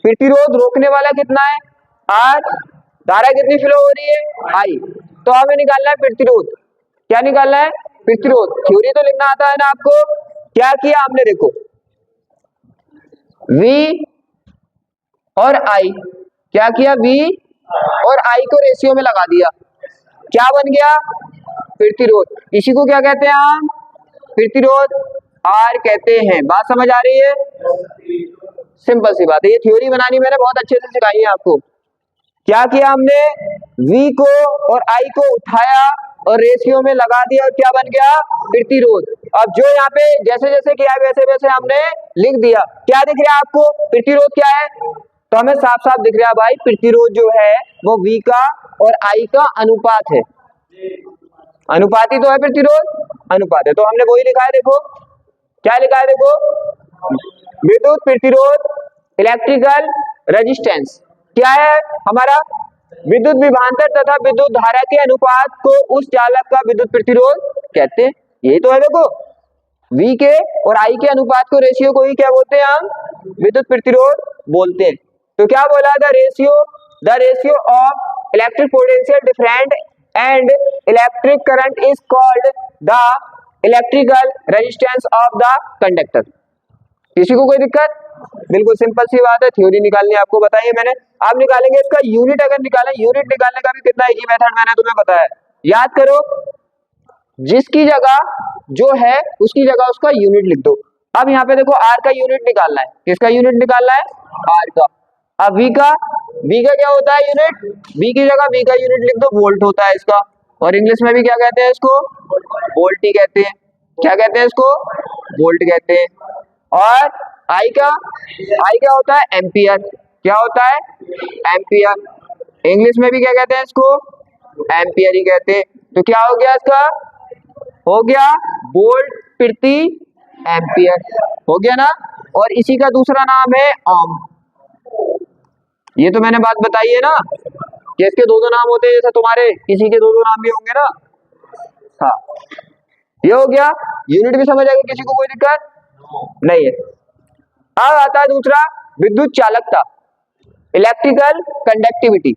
प्रतिरोध रोकने वाला कितना है R, धारा कितनी फ्लो हो रही है I। तो हमें निकालना है प्रतिरोध, क्या निकालना है, प्रतिरोध। थ्योरी तो लिखना आता है ना आपको, क्या किया हमने, देखो V और I, क्या किया, V और I को रेशियो में लगा दिया, क्या बन गया, प्रतिरोध। इसी को क्या कहते हैं हम, प्रतिरोध R कहते हैं। बात समझ आ रही है, सिंपल सी बात है, ये थ्योरी बनानी मैंने बहुत अच्छे से सिखाई है आपको। क्या किया हमने, V को और I को उठाया और रेशियो में लगा दिया, और क्या बन गया, प्रतिरोध। अब जो यहाँ पे जैसे जैसे किया वैसे वैसे हमने लिख दिया, क्या दिख रहा है आपको, प्रतिरोध क्या है, तो हमें साफ साफ दिख रहा है भाई, प्रतिरोध जो है वो V का और I का अनुपात है, अनुपाती तो है प्रतिरोध, अनुपात है, तो हमने वही लिखा है, देखो क्या लिखा है, देखो विद्युत प्रतिरोध, इलेक्ट्रिकल रेजिस्टेंस क्या है हमारा, विद्युत विभवांतर तथा विद्युत धारा के अनुपात को उस चालक का विद्युत प्रतिरोध कहते हैं। यही तो है, देखो V के और I के अनुपात को, रेशियो को ही क्या बोलते हैं हम, विद्युत प्रतिरोध बोलते हैं। तो क्या बोला, the ratio of electric potential different and electric current is called the electrical resistance of the conductor. किसी को कोई दिक्कत, बिल्कुल सिंपल सी बात है, थ्योरी निकालनी आपको बताइए मैंने। आप निकालेंगे इसका यूनिट, अगर निकालें, यूनिट निकालने का भी कितना इजी मेथड मैंने तुम्हें बताया, याद करो, जिसकी जगह जो है उसकी जगह उसका यूनिट लिख दो। अब यहाँ पे देखो R का यूनिट निकालना है, किसका यूनिट निकालना है, R का। अब V का क्या होता है यूनिट, V की जगह V का यूनिट लिख दो, वोल्ट होता है इसका, और इंग्लिश में भी क्या कहते हैं इसको, वोल्ट ही कहते हैं, क्या कहते हैं इसको, वोल्ट कहते हैं। और I क्या होता है, एम्पियर, क्या होता है, एम्पियर, इंग्लिश में भी क्या कहते हैं इसको, एम्पियर ही कहते हैं। तो क्या हो गया इसका, हो गया वोल्ट प्रति एम्पियर, हो गया ना। और इसी का दूसरा नाम है ओम, ये तो मैंने बात बताई है ना कि इसके दो नाम होते हैं, जैसे तुम्हारे किसी के दो नाम भी होंगे ना। हाँ, ये हो गया, यूनिट भी समझ आएगा, किसी को कोई दिक्कत नहीं है। अब आता है दूसरा, विद्युत चालकता, इलेक्ट्रिकल कंडक्टिविटी।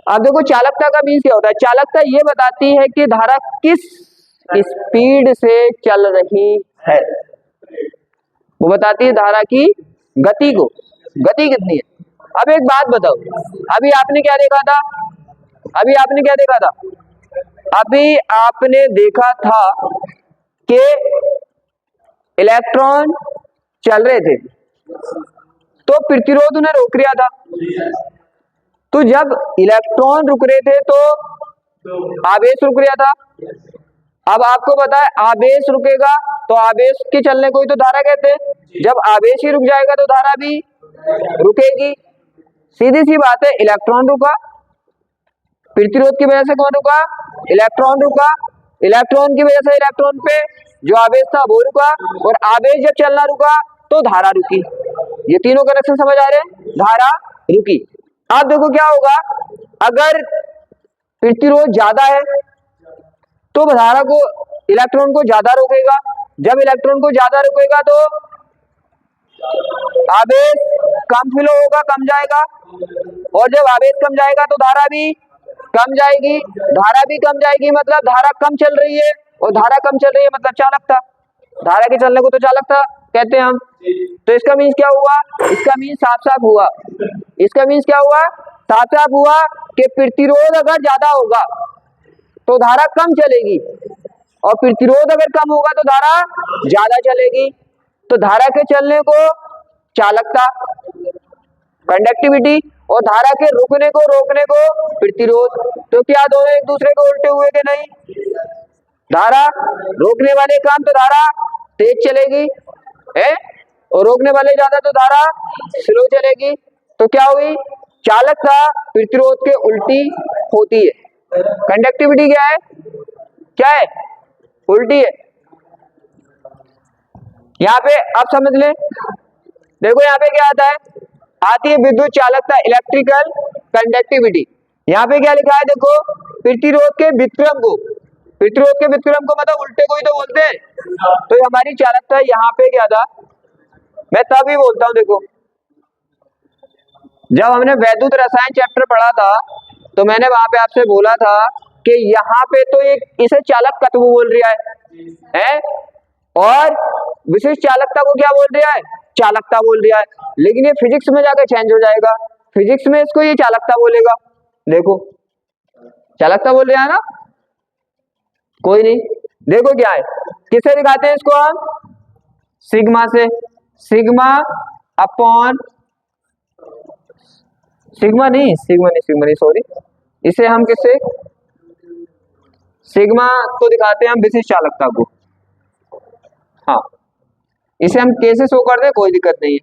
अब देखो चालकता का मीन्स क्या होता है, चालकता ये बताती है कि धारा किस स्पीड से चल रही है, वो बताती है धारा की गति को, गति कितनी है। अब एक बात बताओ, अभी आपने क्या देखा था, अभी आपने क्या देखा था, अभी आपने देखा था कि इलेक्ट्रॉन चल रहे थे तो प्रतिरोध उन्हें रोक रहा था। तो जब इलेक्ट्रॉन रुक रहे थे तो आवेश रुक रहा था, अब आपको पता है आवेश रुकेगा तो आवेश के चलने को ही तो धारा कहते हैं। जब आवेश ही रुक जाएगा तो धारा भी रुकेगी। सीधी सी बात है, इलेक्ट्रॉन रुका, प्रतिरोध की वजह से कौन रुका? इलेक्ट्रॉन रुका। इलेक्ट्रॉन की वजह से इलेक्ट्रॉन पे जो आवेश था वो रुका, और आवेश जब चलना रुका तो धारा रुकी। ये तीनों कनेक्शन समझ आ रहे हैं? धारा रुकी। अब देखो क्या होगा, अगर प्रतिरोध ज्यादा है तो धारा को, इलेक्ट्रॉन को ज्यादा रोकेगा। जब इलेक्ट्रॉन को ज्यादा रोकेगा तो आवेश कम फ्लो होगा, कम जाएगा, और जब आवेश कम जाएगा तो धारा भी कम जाएगी। धारा भी कम जाएगी मतलब धारा कम चल रही है, और धारा कम चल रही है मतलब चालकता। धारा के चलने को तो चालकता कहते हैं हम। तो इसका मीन्स क्या हुआ? इसका मीन्स साफ साफ हुआ, इसका मीन्स क्या हुआ? साफ साफ हुआ कि प्रतिरोध अगर ज्यादा होगा तो धारा कम चलेगी, और प्रतिरोध अगर कम होगा तो धारा ज्यादा चलेगी। तो धारा के चलने को चालकता, कंडक्टिविटी, और धारा के रुकने को, रोकने को प्रतिरोध। तो क्या दोनों एक दूसरे को उल्टे हुए कि नहीं? धारा रोकने वाले काम तो धारा तेज चलेगी है, और रोकने वाले ज्यादा तो धारा स्लो चलेगी। तो क्या हुई? चालकता प्रतिरोध के उल्टी होती है। कंडक्टिविटी क्या है? क्या है? उल्टी है। यहाँ पे आप समझ लें, देखो यहाँ पे क्या आता है, आती है विद्युत चालकता, इलेक्ट्रिकल कंडक्टिविटी। यहाँ पे क्या लिखा है देखो, प्रतिरोध के व्युत्क्रम को, प्रतिरोध के व्युत्क्रम को मतलब उल्टे को ही तो बोलते हैं। तो हमारी चालकता यहाँ पे क्या था, मैं तभी बोलता हूँ, देखो जब हमने वैद्युत रसायन चैप्टर पढ़ा था तो मैंने वहां पे आपसे बोला था कि यहाँ पे तो एक इसे चालक तत्व बोल रहा है, और विशिष्ट चालकता को क्या बोल रहा है? चालकता बोल रहा है। लेकिन ये फिजिक्स में जाकर चेंज हो जाएगा, फिजिक्स में इसको ये चालकता बोलेगा। देखो चालकता बोल रहा है ना, कोई नहीं। देखो क्या है, किससे दिखाते हैं इसको हम? सिग्मा से। सिग्मा अपॉन, सिग्मा नहीं सॉरी, इसे हम किससे? सिग्मा को दिखाते हैं हम विशिष्ट चालकता को। हाँ, इसे हम के से शो कर दें, कोई दिक्कत नहीं है,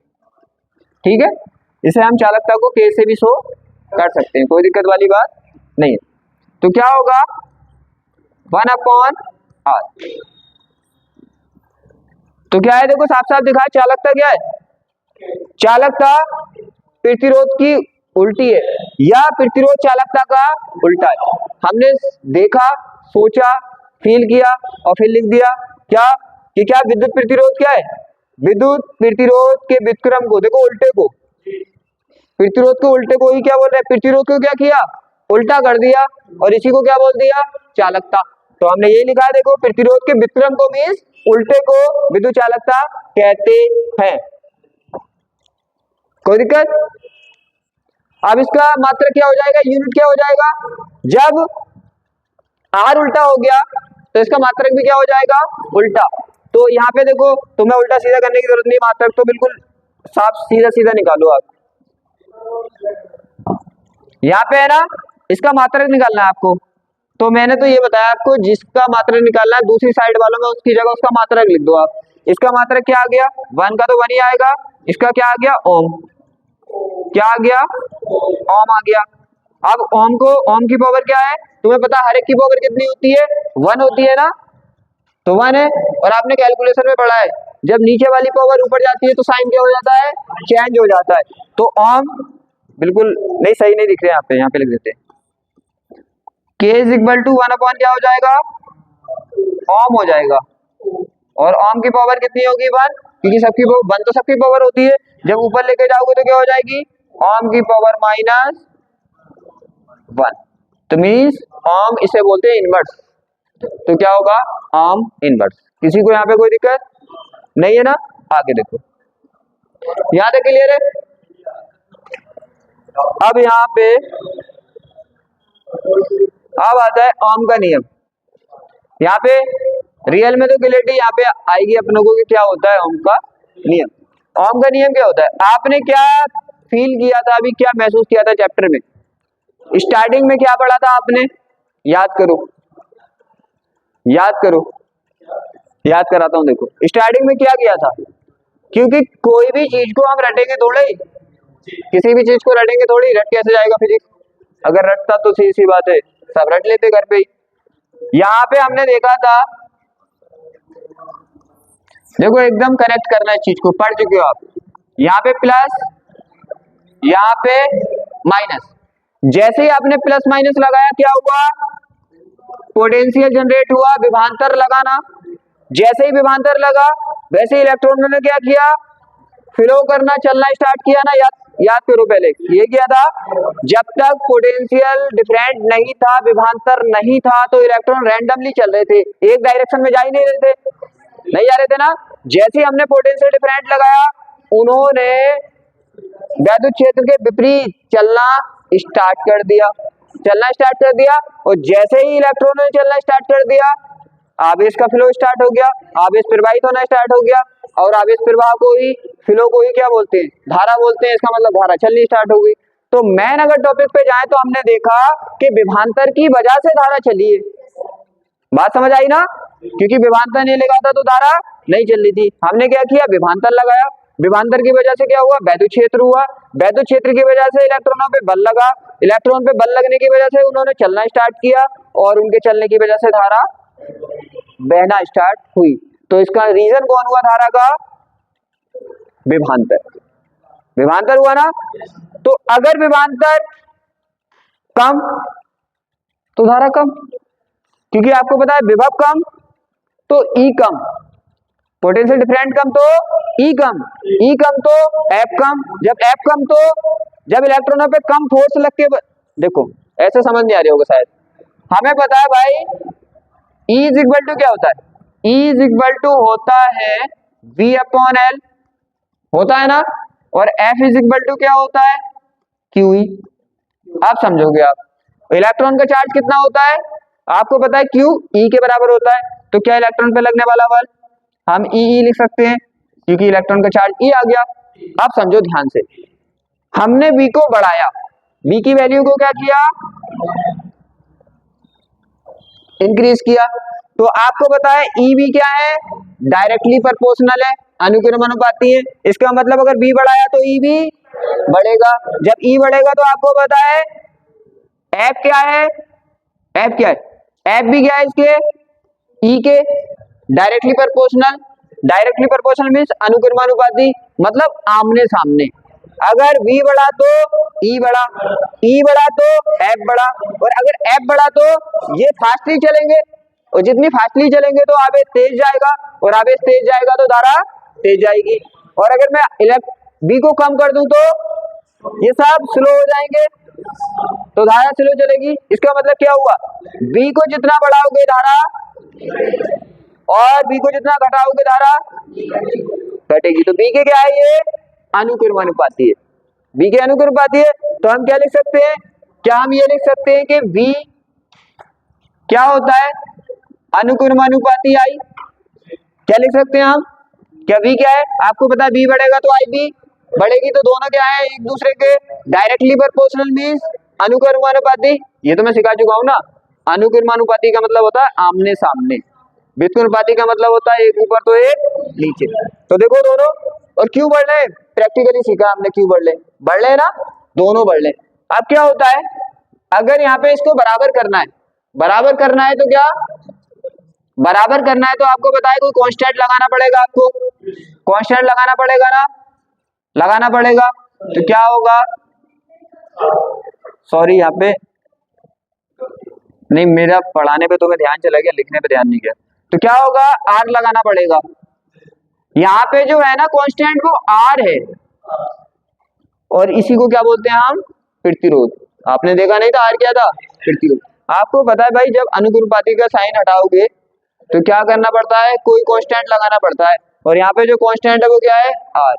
ठीक है। इसे हम चालकता को के से भी शो कर सकते हैं, कोई दिक्कत वाली बात नहीं है। तो क्या होगा? 1/r। तो क्या है, देखो साफ साफ दिखा है, चालकता क्या है? चालकता प्रतिरोध की उल्टी है, या प्रतिरोध चालकता का उल्टा है। हमने देखा, सोचा, फील किया और फिर लिख दिया क्या कि क्या विद्युत प्रतिरोध क्या है? विद्युत प्रतिरोध के व्युत्क्रम को, देखो उल्टे को, प्रतिरोध को उल्टे को ही क्या बोल रहे हैं? प्रतिरोध को क्या किया? उल्टा कर दिया, और इसी को क्या बोल दिया? चालकता। तो हमने ये लिखा है, देखो प्रतिरोध के व्युत्क्रम को मींस उल्टे को विद्युत चालकता कहते हैं। कोई दिक्कत? अब इसका मात्रक क्या हो जाएगा, यूनिट क्या हो जाएगा? जब आर उल्टा हो गया तो इसका मात्रक भी क्या हो जाएगा? उल्टा। तो यहाँ पे देखो, तुम्हें उल्टा सीधा करने की जरूरत नहीं, मात्रक तो बिल्कुल साफ सीधा सीधा निकालो आप। यहाँ पे है ना, इसका मात्रक निकालना है आपको। तो मैंने तो ये बताया आपको, जिसका मात्रक निकालना है दूसरी साइड वालों में, उसकी जगह उसका मात्रक लिख दो आप। इसका मात्रक क्या आ गया? 1 का तो 1 ही आएगा। इसका क्या आ गया? ओम। क्या आ गया? ओम आ गया। अब ओम को, ओम की पावर क्या है? तुम्हें पता हर एक की पावर कितनी होती है? 1 होती है ना, तो 1 है। और आपने कैलकुलेशन में पढ़ा है, जब नीचे वाली पावर ऊपर जाती है तो साइन क्या हो जाता है? चेंज हो जाता है। तो ओम बिल्कुल नहीं, सही नहीं दिख रहे यहाँ पे लिख देते हैं। K इज इक्वल टू 1 क्या हो जाएगा? ओम हो जाएगा। और ओम की पावर कितनी होगी? 1, क्योंकि सबकी 1 तो सबकी पावर होती है। जब ऊपर लेके जाओगे तो क्या हो जाएगी? ओम की पावर -1। तो मीन्स ओम इसे बोलते हैं इनवर्स। तो क्या होगा? Ohm inverse. किसी को यहाँ पे कोई दिक्कत नहीं है ना? आगे देखो, यहाँ तक क्लियर है? अब यहाँ पे अब आता है ओम का नियम। यहाँ पे रियल में तो क्लियरिटी यहाँ पे आएगी अपनों को कि क्या होता है ओम का नियम। ओम का नियम क्या होता है? आपने क्या फील किया था अभी, क्या महसूस किया था चैप्टर में? स्टार्टिंग में क्या पढ़ा था आपने? याद करो। याद करो, याद कराता हूं। देखो स्टार्टिंग में क्या किया था, क्योंकि कोई भी चीज को हम रटेंगे थोड़े, किसी भी चीज को रटेंगे थोड़ी, रट कैसे जाएगा फिजिक्स? अगर रटता तो सीधी सी बात है सब रट लेते घर पे ही। यहाँ पे हमने देखा था, देखो एकदम करेक्ट करना है चीज को, पढ़ चुके हो आप। यहाँ पे प्लस, यहाँ पे माइनस, जैसे ही आपने प्लस माइनस लगाया क्या हुआ, पोटेंशियल जनरेट हुआ। विभवांतर लगाना, जैसे ही विभवांतर लगा वैसे ही इलेक्ट्रॉनों ने क्या किया, फ्लो करना, चलना स्टार्ट किया ना। याद करो पहले ये किया था, जब तक पोटेंशियल डिफरेंट नहीं था, विभवांतर नहीं था, तो इलेक्ट्रॉन रैंडमली चल रहे थे, एक डायरेक्शन में जा ही नहीं रहे थे, नहीं जा रहे थे ना। जैसे ही हमने पोटेंशियल डिफरेंट लगाया, उन्होंने वैद्युत क्षेत्र के विपरीत चलना स्टार्ट कर दिया, और जैसे ही इलेक्ट्रॉनों ने चलना स्टार्ट कर दिया, आवेश का फ्लो स्टार्ट हो गया, आवेश प्रवाहित होना स्टार्ट हो गया, और आवेश प्रवाह को ही, फ्लो को ही क्या बोलते हैं, धारा बोलते हैं। इसका मतलब धारा चलनी स्टार्ट हो गई। तो मेन अगर टॉपिक पे जाए तो हमने देखा कि विभवांतर की वजह से धारा चली है। बात समझ आई ना? क्योंकि विभवांतर नहीं लगा था तो धारा नहीं चल रही थी। हमने क्या किया, विभवांतर लगाया, विभवांतर की वजह से क्या हुआ, वैद्युत क्षेत्र हुआ, वैद्युत क्षेत्र की वजह से इलेक्ट्रॉनों पे बल लगा, इलेक्ट्रॉन पे बल लगने की वजह से उन्होंने चलना स्टार्ट किया, और उनके चलने की वजह से धारा बहना स्टार्ट हुई। तो इसका रीजन कौन हुआ धारा का, विभवांतर। विभवांतर हुआ ना। तो अगर विभवांतर कम तो धारा कम, क्योंकि आपको पता है विभव कम तो ई कम, पोटेंशियल डिफरेंट कम तो ई कम, ई कम तो एफ कम, जब एफ कम तो जब इलेक्ट्रॉनों पे कम फोर्स लग के, देखो ऐसे समझ नहीं आ रही होगा शायद। हमें पता है भाई E इज इक्वल टू क्या होता है, E इज इक्वल टू होता है V अपॉन L, होता है ना। और F इज इक्वल टू क्या होता है, QE। आप समझोगे आप, इलेक्ट्रॉन का चार्ज कितना होता है आपको पता है, Q E के बराबर होता है। तो क्या इलेक्ट्रॉन पे लगने वाला बल हम E लिख सकते हैं, क्योंकि इलेक्ट्रॉन का चार्ज E आ गया। अब समझो ध्यान से, हमने V को बढ़ाया, V की वैल्यू को क्या किया, इंक्रीज किया। तो आपको पता है EV क्या है, डायरेक्टली प्रोपोर्शनल है, अनुक्रमानुपाती है। इसका मतलब अगर V बढ़ाया तो E भी बढ़ेगा। जब E बढ़ेगा तो आपको पता है F क्या है, F क्या है, F भी क्या है इसके, E के directly proportional. Directly proportional means अनुक्रमानुपाती, मतलब आमने सामने। अगर V बढ़ा तो E बढ़ा, E बढ़ा तो F बढ़ा, और अगर F बढ़ा तो ये फास्टली चलेंगे, और जितनी फास्टली चलेंगे तो आवेश तेज जाएगा, और आवेश तेज जाएगा तो धारा तेज जाएगी। और अगर मैं V को कम कर दूं तो ये सब स्लो हो जाएंगे, तो धारा स्लो चलेगी। इसका मतलब क्या हुआ, V को जितना बढ़ाओगे धारा, और V को जितना घटाओगे धारा घटेगी। तो V के क्या है, ये अनुक्रमानुपाती है, V के अनुक्रमानुपाती है। तो हम क्या लिख सकते हैं, क्या हम ये लिख सकते हैं कि V क्या होता है, अनुक्रमानुपाती I। क्या लिख सकते हैं हम, क्या V क्या है, आपको पता है V बढ़ेगा तो I भी बढ़ेगी। तो दोनों क्या है, एक दूसरे के डायरेक्टली प्रोपोर्शनल मींस अनुक्रमानुपाती। ये तो मैं सिखा चुका हूं ना। अनुक्रमानुपाती का मतलब होता है आमने सामने, व्युत्क्रमानुपाती का मतलब होता है एक ऊपर तो एक नीचे। तो देखो दोनों, और क्यों बढ़ रहे, प्रैक्टिकली सीखा हमने, क्यों बढ़ रहे ना, दोनों बढ़ रहे। अब क्या होता है, अगर यहाँ पे इसको बराबर करना है, बराबर करना है तो क्या, बराबर करना है तो आपको बताए कोई कांस्टेंट लगाना पड़ेगा, आपको कांस्टेंट लगाना पड़ेगा ना, लगाना पड़ेगा। तो क्या होगा, सॉरी यहाँ पे नहीं, मेरा पढ़ाने पे तो मैं ध्यान चला गया, लिखने पे ध्यान नहीं गया। तो क्या होगा, R लगाना पड़ेगा। यहाँ पे जो है ना कांस्टेंट वो R है, और इसी को क्या बोलते हैं हम, प्रतिरोध। आपने देखा नहीं था R क्या था, प्रतिरोध। आपको पता है भाई, जब अनुक्रमानुपाती का साइन हटाओगे तो क्या करना पड़ता है, कोई कांस्टेंट लगाना पड़ता है, और यहाँ पे जो कांस्टेंट है वो क्या है, R।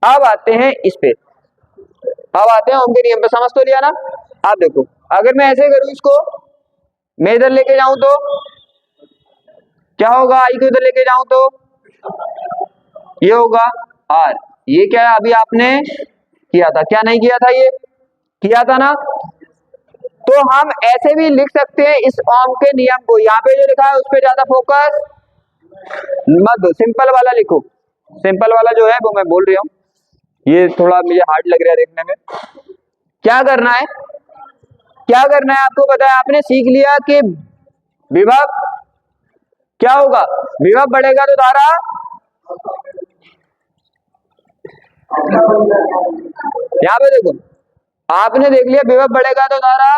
अब आते हैं इस पे, अब आते हैं ओम के नियम पे, समझ तो लिया ना। आप देखो, अगर मैं ऐसे करूं, इसको मैं इधर लेके जाऊं तो क्या होगा, I को इधर लेके जाऊं तो ये होगा R। ये क्या है, अभी आपने किया था, क्या नहीं किया था, ये किया था ना। तो हम ऐसे भी लिख सकते हैं इस ओम के नियम को, यहाँ पे जो लिखा है उस पर ज्यादा फोकस मत दो, सिंपल वाला लिखो। सिंपल वाला जो है वो मैं बोल रहा हूँ, ये थोड़ा मुझे हार्ड लग रहा है देखने में। क्या करना है, क्या करना है आपको पता है, आपने सीख लिया कि विभव क्या होगा, विभव बढ़ेगा तो धारा, यहाँ पे देखो आपने देख लिया विभव बढ़ेगा तो धारा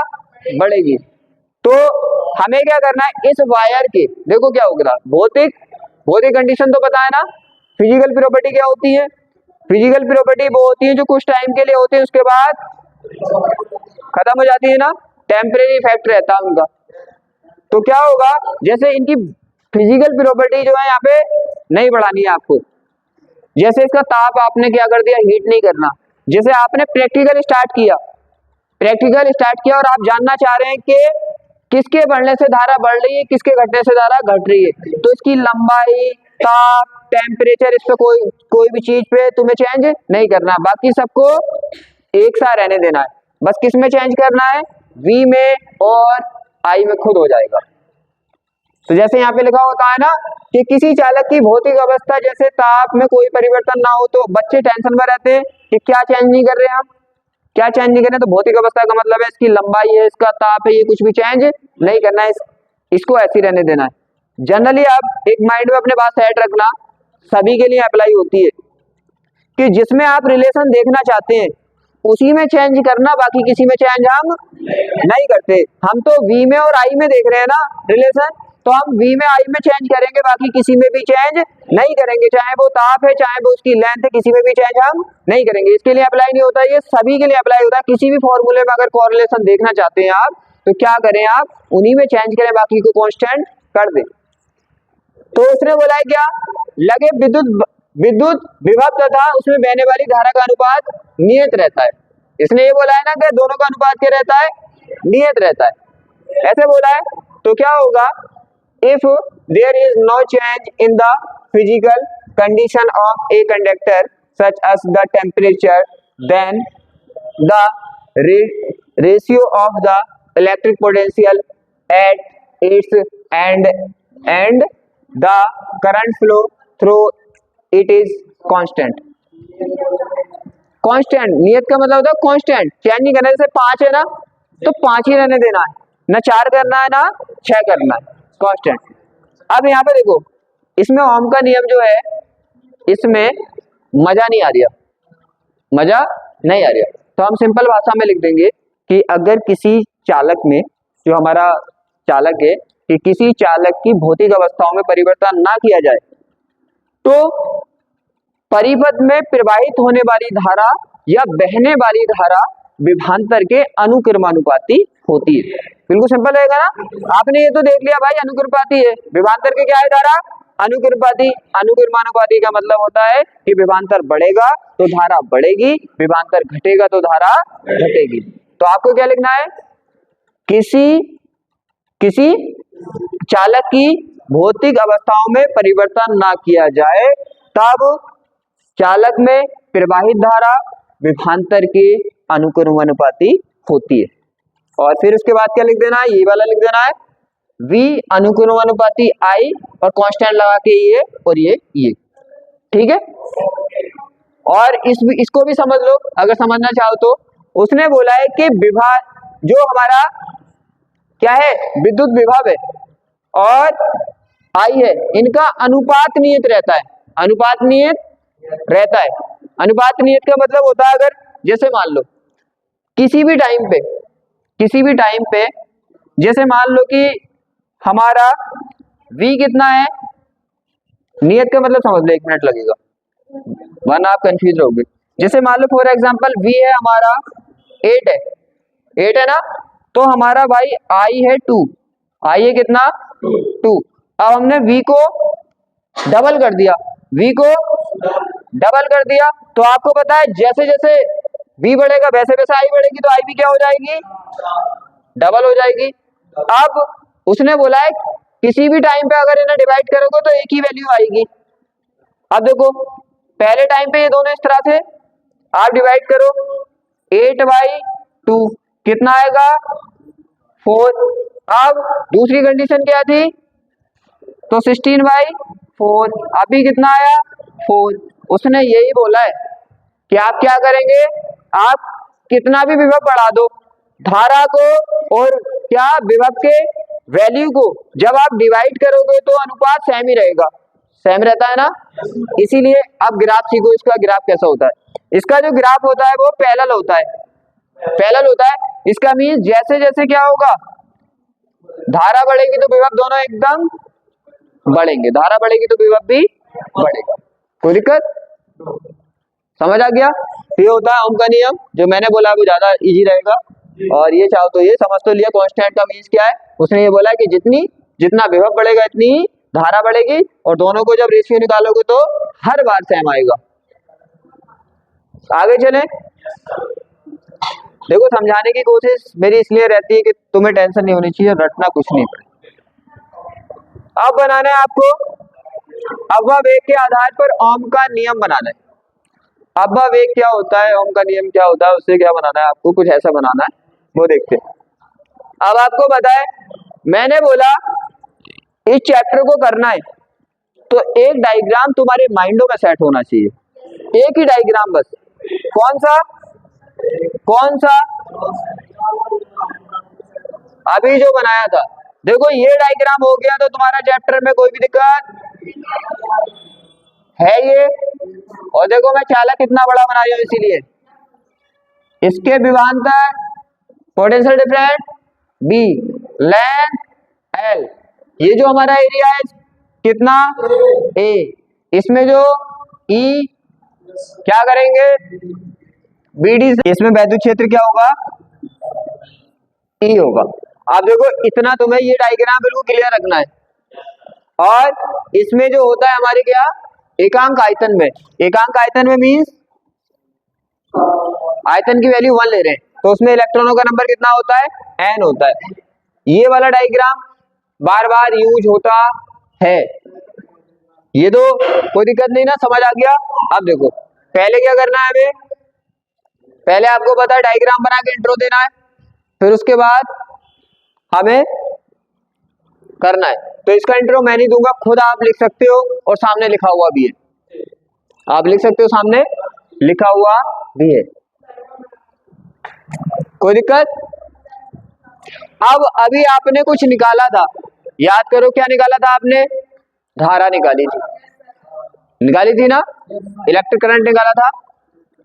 बढ़ेगी। तो हमें क्या करना है, इस वायर के देखो क्या होगा, भौतिक कंडीशन तो पता है ना, फिजिकल प्रॉपर्टी क्या होती है, फिजिकल प्रॉपर्टी वो होती है जो कुछ टाइम के लिए होती है उसके बाद खत्म हो जाती है ना, टेम्परेरी इफेक्ट रहता है उनका। तो क्या होगा, जैसे इनकी फिजिकल प्रॉपर्टी जो है यहाँ पे नहीं बढ़ानी है आपको, जैसे इसका ताप आपने क्या कर दिया, हीट नहीं करना। जैसे आपने प्रैक्टिकल स्टार्ट किया और आप जानना चाह रहे हैं कि किसके बढ़ने से धारा बढ़ रही है, किसके घटने से धारा घट रही है, तो इसकी लंबाई, ताप, टेम्परेचर, इस पे कोई भी चीज पे तुम्हें चेंज नहीं करना, बाकी सबको एक सा रहने देना है। बस किस में चेंज करना है, V में और I में खुद हो जाएगा। तो जैसे यहाँ पे लिखा होता है ना कि किसी चालक की भौतिक अवस्था जैसे ताप में कोई परिवर्तन ना हो, तो बच्चे टेंशन में रहते हैं कि क्या चेंज नहीं कर रहे हैं हम, क्या चेंज नहीं करना। तो भौतिक अवस्था का मतलब है इसकी लंबाई है, इसका ताप है, ये कुछ भी चेंज नहीं करना है, इसको ऐसे ही रहने देना है। जनरली आप एक माइंड में अपने बात सेट रखना, सभी के लिए अप्लाई होती है कि जिसमें आप रिलेशन देखना चाहते हैं उसी में चेंज करना, बाकी किसी में चेंज हम नहीं करते। हम तो V में और I में देख रहे हैं ना रिलेशन, तो हम V में I में चेंज करेंगे, बाकी किसी में भी चेंज नहीं करेंगे, चाहे वो ताप है चाहे वो उसकी लेंथ है, किसी में भी चेंज हम नहीं करेंगे। इसके लिए अप्लाई नहीं होता, ये सभी के लिए अप्लाई होता है। किसी भी फॉर्मूले में अगर कोरिलेशन देखना चाहते हैं आप, तो क्या करें, आप उन्हीं में चेंज करें, बाकी को कांस्टेंट कर दें। तो उसने बोला है क्या, लगे विद्युत विभव तथा उसमें बहने वाली धारा का अनुपात नियत रहता है। इसने ये बोला है ना कि दोनों का अनुपात क्या रहता है, नियत रहता है, ऐसे बोला है। तो क्या होगा, if there is no change in the physical condition of a conductor such as the temperature, then the ratio of the electric potential at its and the current flow through it is constant. Constant नियत का मतलब होता है constant, change नहीं करना। जैसे 5 है ना, तो 5 ही रहने देना है, ना 4 करना है ना 6 करना है, कांस्टेंट। अब यहाँ पे देखो, इसमें ओम का नियम जो है, इसमें मजा नहीं आ रहा, मजा नहीं आ रहा। तो हम सिंपल भाषा में लिख देंगे कि अगर किसी चालक में, जो हमारा चालक है, कि किसी चालक की भौतिक अवस्थाओं में परिवर्तन ना किया जाए, तो परिपथ में प्रवाहित होने वाली धारा या बहने वाली धारा विभवांतर के अनुक्रमानुपाती होती है। बिल्कुल सिंपल रहेगा ना। आपने ये तो देख लिया भाई, अनुक्रमानुपाती है, विभवांतर के क्या है धारा, अनुक्रमानुपाती। अनुक्रमानुपाती का मतलब होता है कि विभवांतर बढ़ेगा तो धारा बढ़ेगी, विभवांतर घटेगा तो धारा घटेगी। तो आपको क्या लिखना है, किसी चालक की भौतिक अवस्थाओं में परिवर्तन ना किया जाए, तब चालक में प्रवाहित धारा विभवांतर के अनुक्रमानुपाती होती है। और फिर उसके बाद क्या लिख देना है, ये वाला लिख देना है, V अनुक्रमानुपाती I और कांस्टेंट लगा के ये और ये, ठीक है। और इसको भी समझ लो अगर समझना चाहो तो। उसने बोला है कि विभव जो हमारा क्या है, विद्युत विभव है और I है, इनका अनुपात नियत रहता है, अनुपात नियत रहता है। अनुपात नियत का मतलब होता है, अगर जैसे मान लो किसी भी टाइम पे जैसे मान लो कि हमारा V कितना है, नियत का मतलब समझ लो, 1 मिनट लगेगा वरना आप कंफ्यूज रहोगे। जैसे मान लो फॉर एग्जांपल V है हमारा 8 है ना, तो हमारा भाई I है 2, I है कितना 2। अब हमने V को डबल कर दिया, तो आपको पता है जैसे जैसे V बढ़ेगा वैसे वैसे I बढ़ेगी, तो I भी क्या हो जाएगी, डबल हो जाएगी। अब उसने बोला है किसी भी टाइम पे अगर इन्हें डिवाइड करोगे तो एक ही वैल्यू आएगी। अब देखो पहले टाइम पे ये दोनों इस तरह से आप डिवाइड करो, 8/2 कितना आएगा 4। अब दूसरी कंडीशन क्या थी, तो 16/4। अभी कितना आया 4। उसने यही बोला है कि आप क्या करेंगे, आप कितना भी विभव बढ़ा दो, धारा को और क्या विभव के वैल्यू को जब आप डिवाइड करोगे तो अनुपात सेम ही रहेगा, सेम रहता है ना। इसीलिए अब ग्राफ सीखो, इसका ग्राफ कैसा होता है। इसका जो ग्राफ होता है वो पैरेलल होता है, पैरेलल होता है। इसका मीन जैसे जैसे क्या होगा, धारा बढ़ेगी तो विभव दोनों एकदम बढ़ेंगे, धारा बढ़ेगी तो विभव भी बढ़ेगा। कोई दिक्कत, समझ आ गया। ये होता है ओम का नियम, जो मैंने बोला वो ज्यादा इजी रहेगा। और ये चाहो तो ये समझ तो लिया, कांस्टेंट का मीन्स क्या है, उसने ये बोला कि जितना विभव बढ़ेगा इतनी ही धारा बढ़ेगी, और दोनों को जब रेशियो निकालोगे तो हर बार सेम आएगा। आगे चलें, देखो समझाने की कोशिश मेरी इसलिए रहती है कि तुम्हें टेंशन नहीं होनी चाहिए, रटना कुछ नहीं पड़े। अब बनाना है आपको अव्वा वेग के आधार पर ओम का नियम बनाना है। अव्वा वेग क्या होता है, ओम का नियम क्या होता है, उससे क्या बनाना है आपको, कुछ ऐसा बनाना है, वो देखते हैं। अब आपको पता है, मैंने बोला इस चैप्टर को करना है तो एक डायग्राम तुम्हारे माइंडों में सेट होना चाहिए, एक ही डायग्राम बस। कौन सा, कौन सा, अभी जो बनाया था। देखो ये डायग्राम हो गया तो तुम्हारा चैप्टर में कोई भी दिक्कत है ये। और देखो मैं चाला कितना बड़ा बना रहा हूं, इसीलिए इसके विभवांतर potential difference V, length L, ये जो हमारा एरिया है कितना ए, इसमें जो ई क्या करेंगे बीडी से, इसमें वैद्युत क्षेत्र क्या होगा ई होगा। अब देखो इतना तुम्हें ये डायग्राम बिल्कुल क्लियर रखना है। और इसमें जो होता है हमारे क्या एकांक आयतन में, एकांक आयतन में मीन्स आयतन की वैल्यू 1 ले रहे हैं तो उसमें इलेक्ट्रॉनों का नंबर कितना होता है n होता है। ये वाला डायग्राम बार बार यूज होता है, ये तो कोई दिक्कत नहीं ना, समझ आ गया। अब देखो पहले क्या करना है हमें, पहले आपको पता है डायग्राम बना के इंट्रो देना है, फिर उसके बाद हमें करना है। तो इसका इंट्रो मैं नहीं दूंगा, खुद आप लिख सकते हो और सामने लिखा हुआ भी है, आप लिख सकते हो, सामने लिखा हुआ भी है, कोई दिक्कत। अब अभी आपने कुछ निकाला था, याद करो क्या निकाला था आपने, धारा निकाली थी ना, इलेक्ट्रिक करंट निकाला था।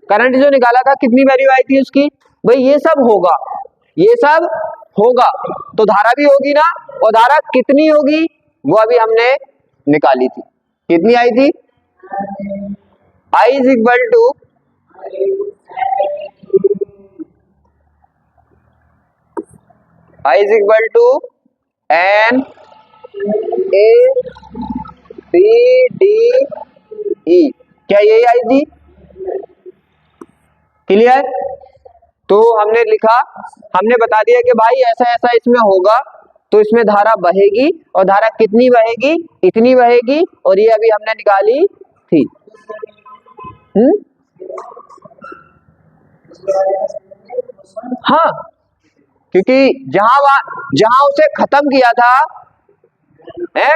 करंट जो निकाला था कितनी वैल्यू आई थी उसकी, भाई ये सब होगा, ये सब होगा तो धारा भी होगी ना, और धारा कितनी होगी वो अभी हमने निकाली थी, कितनी आई थी, I is equal to N A B D E, क्या यही आई थी, क्लियर। तो हमने लिखा, हमने बता दिया कि भाई ऐसा ऐसा इसमें होगा तो इसमें धारा बहेगी, और धारा कितनी बहेगी, इतनी बहेगी, और ये अभी हमने निकाली थी। हाँ, क्योंकि जहां उसे खत्म किया था है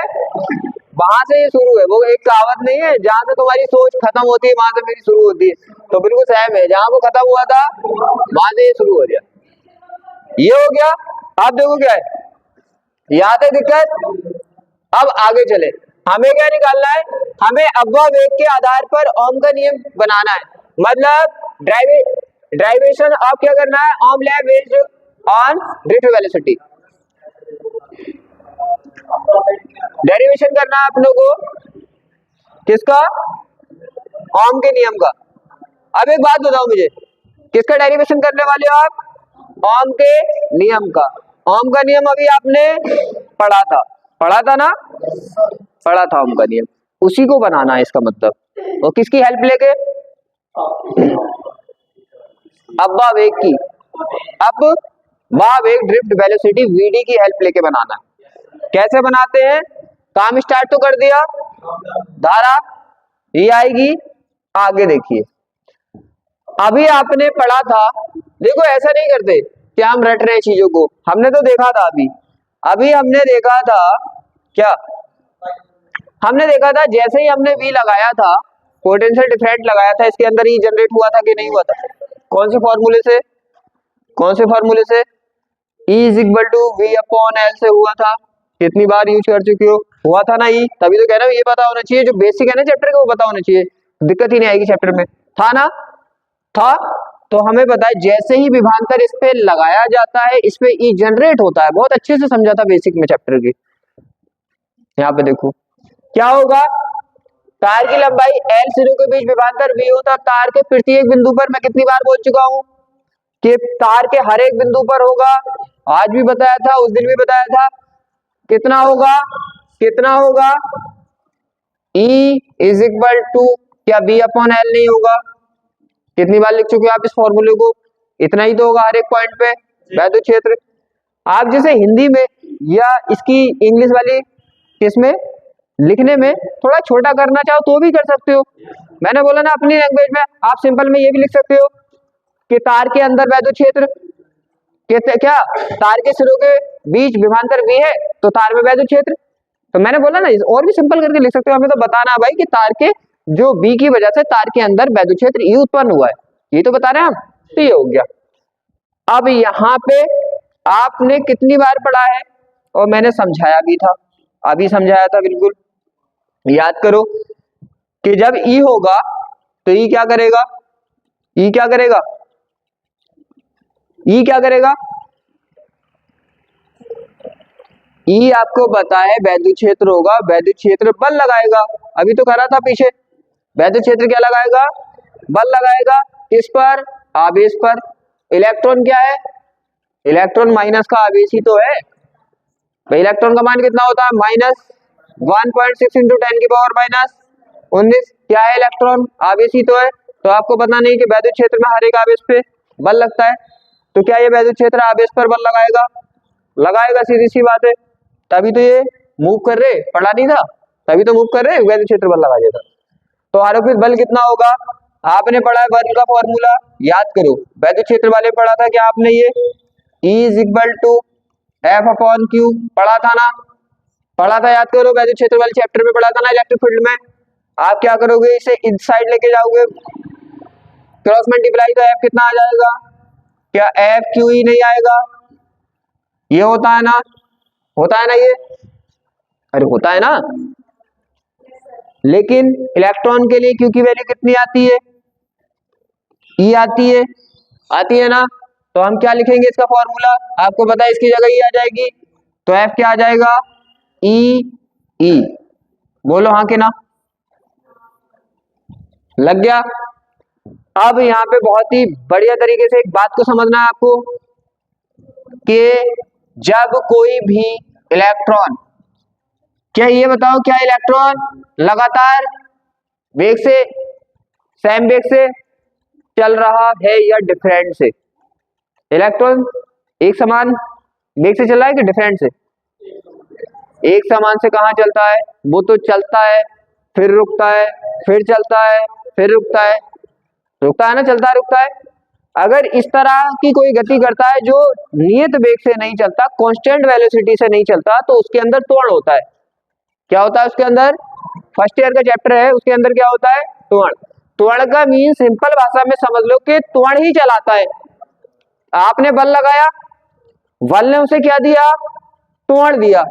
वहां से ये शुरू है, वो एक कहावत नहीं है, जहां से तुम्हारी सोच खत्म होती है वहां से मेरी शुरू होती है, तो बिल्कुल सेम है, जहां वो खत्म हुआ था वहां से ये शुरू हो गया, ये हो गया। आप देखो क्या है, यहाँ तक दिक्कत। अब आगे चले, हमें क्या निकालना है, हमें अव्वा वेग के आधार पर ओम का नियम बनाना है, मतलब ड्राइवेशन अब क्या करना है, Ohm law based on drift velocity, derivation करना है आप लोगों को, किसका, ओम के नियम का। अब एक बात बताओ मुझे, किसका डेरिवेशन करने वाले हो आप, ओम के नियम का। ओम का नियम अभी आपने पढ़ा था ना, पढ़ा था ओम का नियम, उसी को बनाना है इसका मतलब। और किसकी हेल्प लेके, अव्वा वेग की, अव्वा वेग ड्रिफ्ट वेलोसिटी वीडी की हेल्प लेके बनाना है। कैसे बनाते हैं, काम स्टार्ट तो कर दिया, धारा ये आएगी, आगे देखिए। अभी आपने पढ़ा था, देखो ऐसा नहीं करते क्या हम रट रहे हैं चीजों को? हमने तो देखा था अभी हमने देखा था क्या, हमने देखा था जैसे ही हमने V लगाया था, पोटेंशियल डिफरेंट लगाया था, इसके अंदर ही जनरेट हुआ था कि नहीं हुआ था? कौन से फॉर्मूले से? कौन से फॉर्मूले से? E is equal to V upon L से हुआ था। कितनी बार यूज कर चुके हो? हुआ था ना E? तभी तो कह रहा हूं ये पता होना चाहिए, जो बेसिक है ना चैप्टर का वो पता होना चाहिए, दिक्कत ही नहीं आएगी चैप्टर में। था ना? था। तो हमें पता है जैसे ही विभवांतर इस पे लगाया जाता है, इस पे E जनरेट होता है। बहुत अच्छे से समझा था बेसिक में चैप्टर की। यहाँ पे देखो क्या होगा, तार की लंबाई L सिरों के बीच विभवांतर V होता है। तार के प्रत्येक बिंदु पर, मैं कितनी बार बोल चुका हूं कि तार के हर एक बिंदु पर होगा, आज भी बताया था, उस दिन भी बताया था। कितना होगा? कितना होगा? E इज इक्वल टू क्या B अपॉन L नहीं होगा? कितनी बार लिख चुके हो आप इस फॉर्मूले को? इतना ही तो होगा हर एक पॉइंट पे वैद्युत क्षेत्र। आप जैसे हिंदी में या इसकी इंग्लिश वाली किसमें लिखने में थोड़ा छोटा करना चाहो तो भी कर सकते हो। मैंने बोला ना अपनी लैंग्वेज में आप सिंपल में ये भी लिख सकते हो कि तार के अंदर वैद्युत क्षेत्र क्या, तार के सिरों के बीच विभवांतर V है तो तार में वैद्युत क्षेत्र। तो मैंने बोला ना और भी सिंपल करके लिख सकते हो। हमें तो बताना है भाई कि तार के जो B की वजह से तार के अंदर वैद्युत क्षेत्र E उत्पन्न हुआ है, ये तो बता रहे हैं हम। तो ये हो गया। अब यहाँ पे आपने कितनी बार पढ़ा है और मैंने समझाया भी था, अभी समझाया था, बिल्कुल याद करो कि जब E होगा तो E क्या करेगा? E क्या करेगा? E क्या करेगा? E आपको पता है वैद्युत क्षेत्र होगा, वैद्युत क्षेत्र बल लगाएगा। अभी तो करा था पीछे, वैद्युत क्षेत्र क्या लगाएगा? बल लगाएगा। किस पर? आवेश पर। इलेक्ट्रॉन क्या है? इलेक्ट्रॉन माइनस का आवेश ही तो है। भाई इलेक्ट्रॉन का मान कितना होता है? माइनस 1.6 इंटू 10 की पावर माइनस 19। क्या है? इलेक्ट्रॉन आवेश ही तो है। तो आपको पता नहीं कि वैद्युत क्षेत्र में हर एक आवेश पे बल लगता है, तो क्या ये वैद्युत क्षेत्र आवेश पर बल लगाएगा? लगाएगा, सीधी सी बात है। तभी तो ये मूव कर रहे, पढ़ा नहीं था, तभी तो मूव कर रहे, वैद्युत क्षेत्र बल लगा देता। तो आरोपित बल कितना होगा? आपने पढ़ा है बल का फॉर्मूला, याद करो। वैद्युत क्षेत्र वाले पढ़ा था क्या आपने? ये E is equal to F upon Q पढ़ा था ना? पढ़ा था, याद करो। वैद्युत क्षेत्र वाले चैप्टर में पढ़ा था ना इलेक्ट्रिक फील्ड में। आप क्या करोगे? इसे इस साइड लेके जाओगे, क्रॉस मल्टीप्लाई, तो F कितना आ जाएगा? क्या F Q ही नहीं आएगा? ये होता है ना? होता है ना ये? अरे होता है ना। लेकिन इलेक्ट्रॉन के लिए Q की वैल्यू कितनी आती है? E आती है, आती है ना? तो हम क्या लिखेंगे इसका फॉर्मूला? आपको पता है इसकी जगह E आ जाएगी, तो F क्या आ जाएगा? E। बोलो हाँ कि ना? लग गया। अब यहाँ पे बहुत ही बढ़िया तरीके से एक बात को समझना है आपको कि जब कोई भी इलेक्ट्रॉन, क्या ये बताओ, क्या इलेक्ट्रॉन लगातार वेग से, सेम वेग से चल रहा है या डिफरेंट से? इलेक्ट्रॉन एक समान वेग से चल रहा है कि डिफरेंट से? एक समान से कहाँ चलता है? वो तो चलता है फिर रुकता है, फिर चलता है फिर रुकता है, रुकता है ना, चलता है रुकता है। अगर इस तरह की कोई गति करता है जो नियत वेग से नहीं चलता, कांस्टेंट वेलोसिटी से नहीं चलता, तो उसके अंदर त्वरण होता है। क्या होता है उसके अंदर? फर्स्ट ईयर का चैप्टर है, उसके अंदर क्या होता है? त्वरण। त्वरण का मीन सिंपल भाषा में समझ लो कि त्वरण ही चलाता है। आपने बल लगाया, बल ने उसे क्या दिया? त्वरण दिया,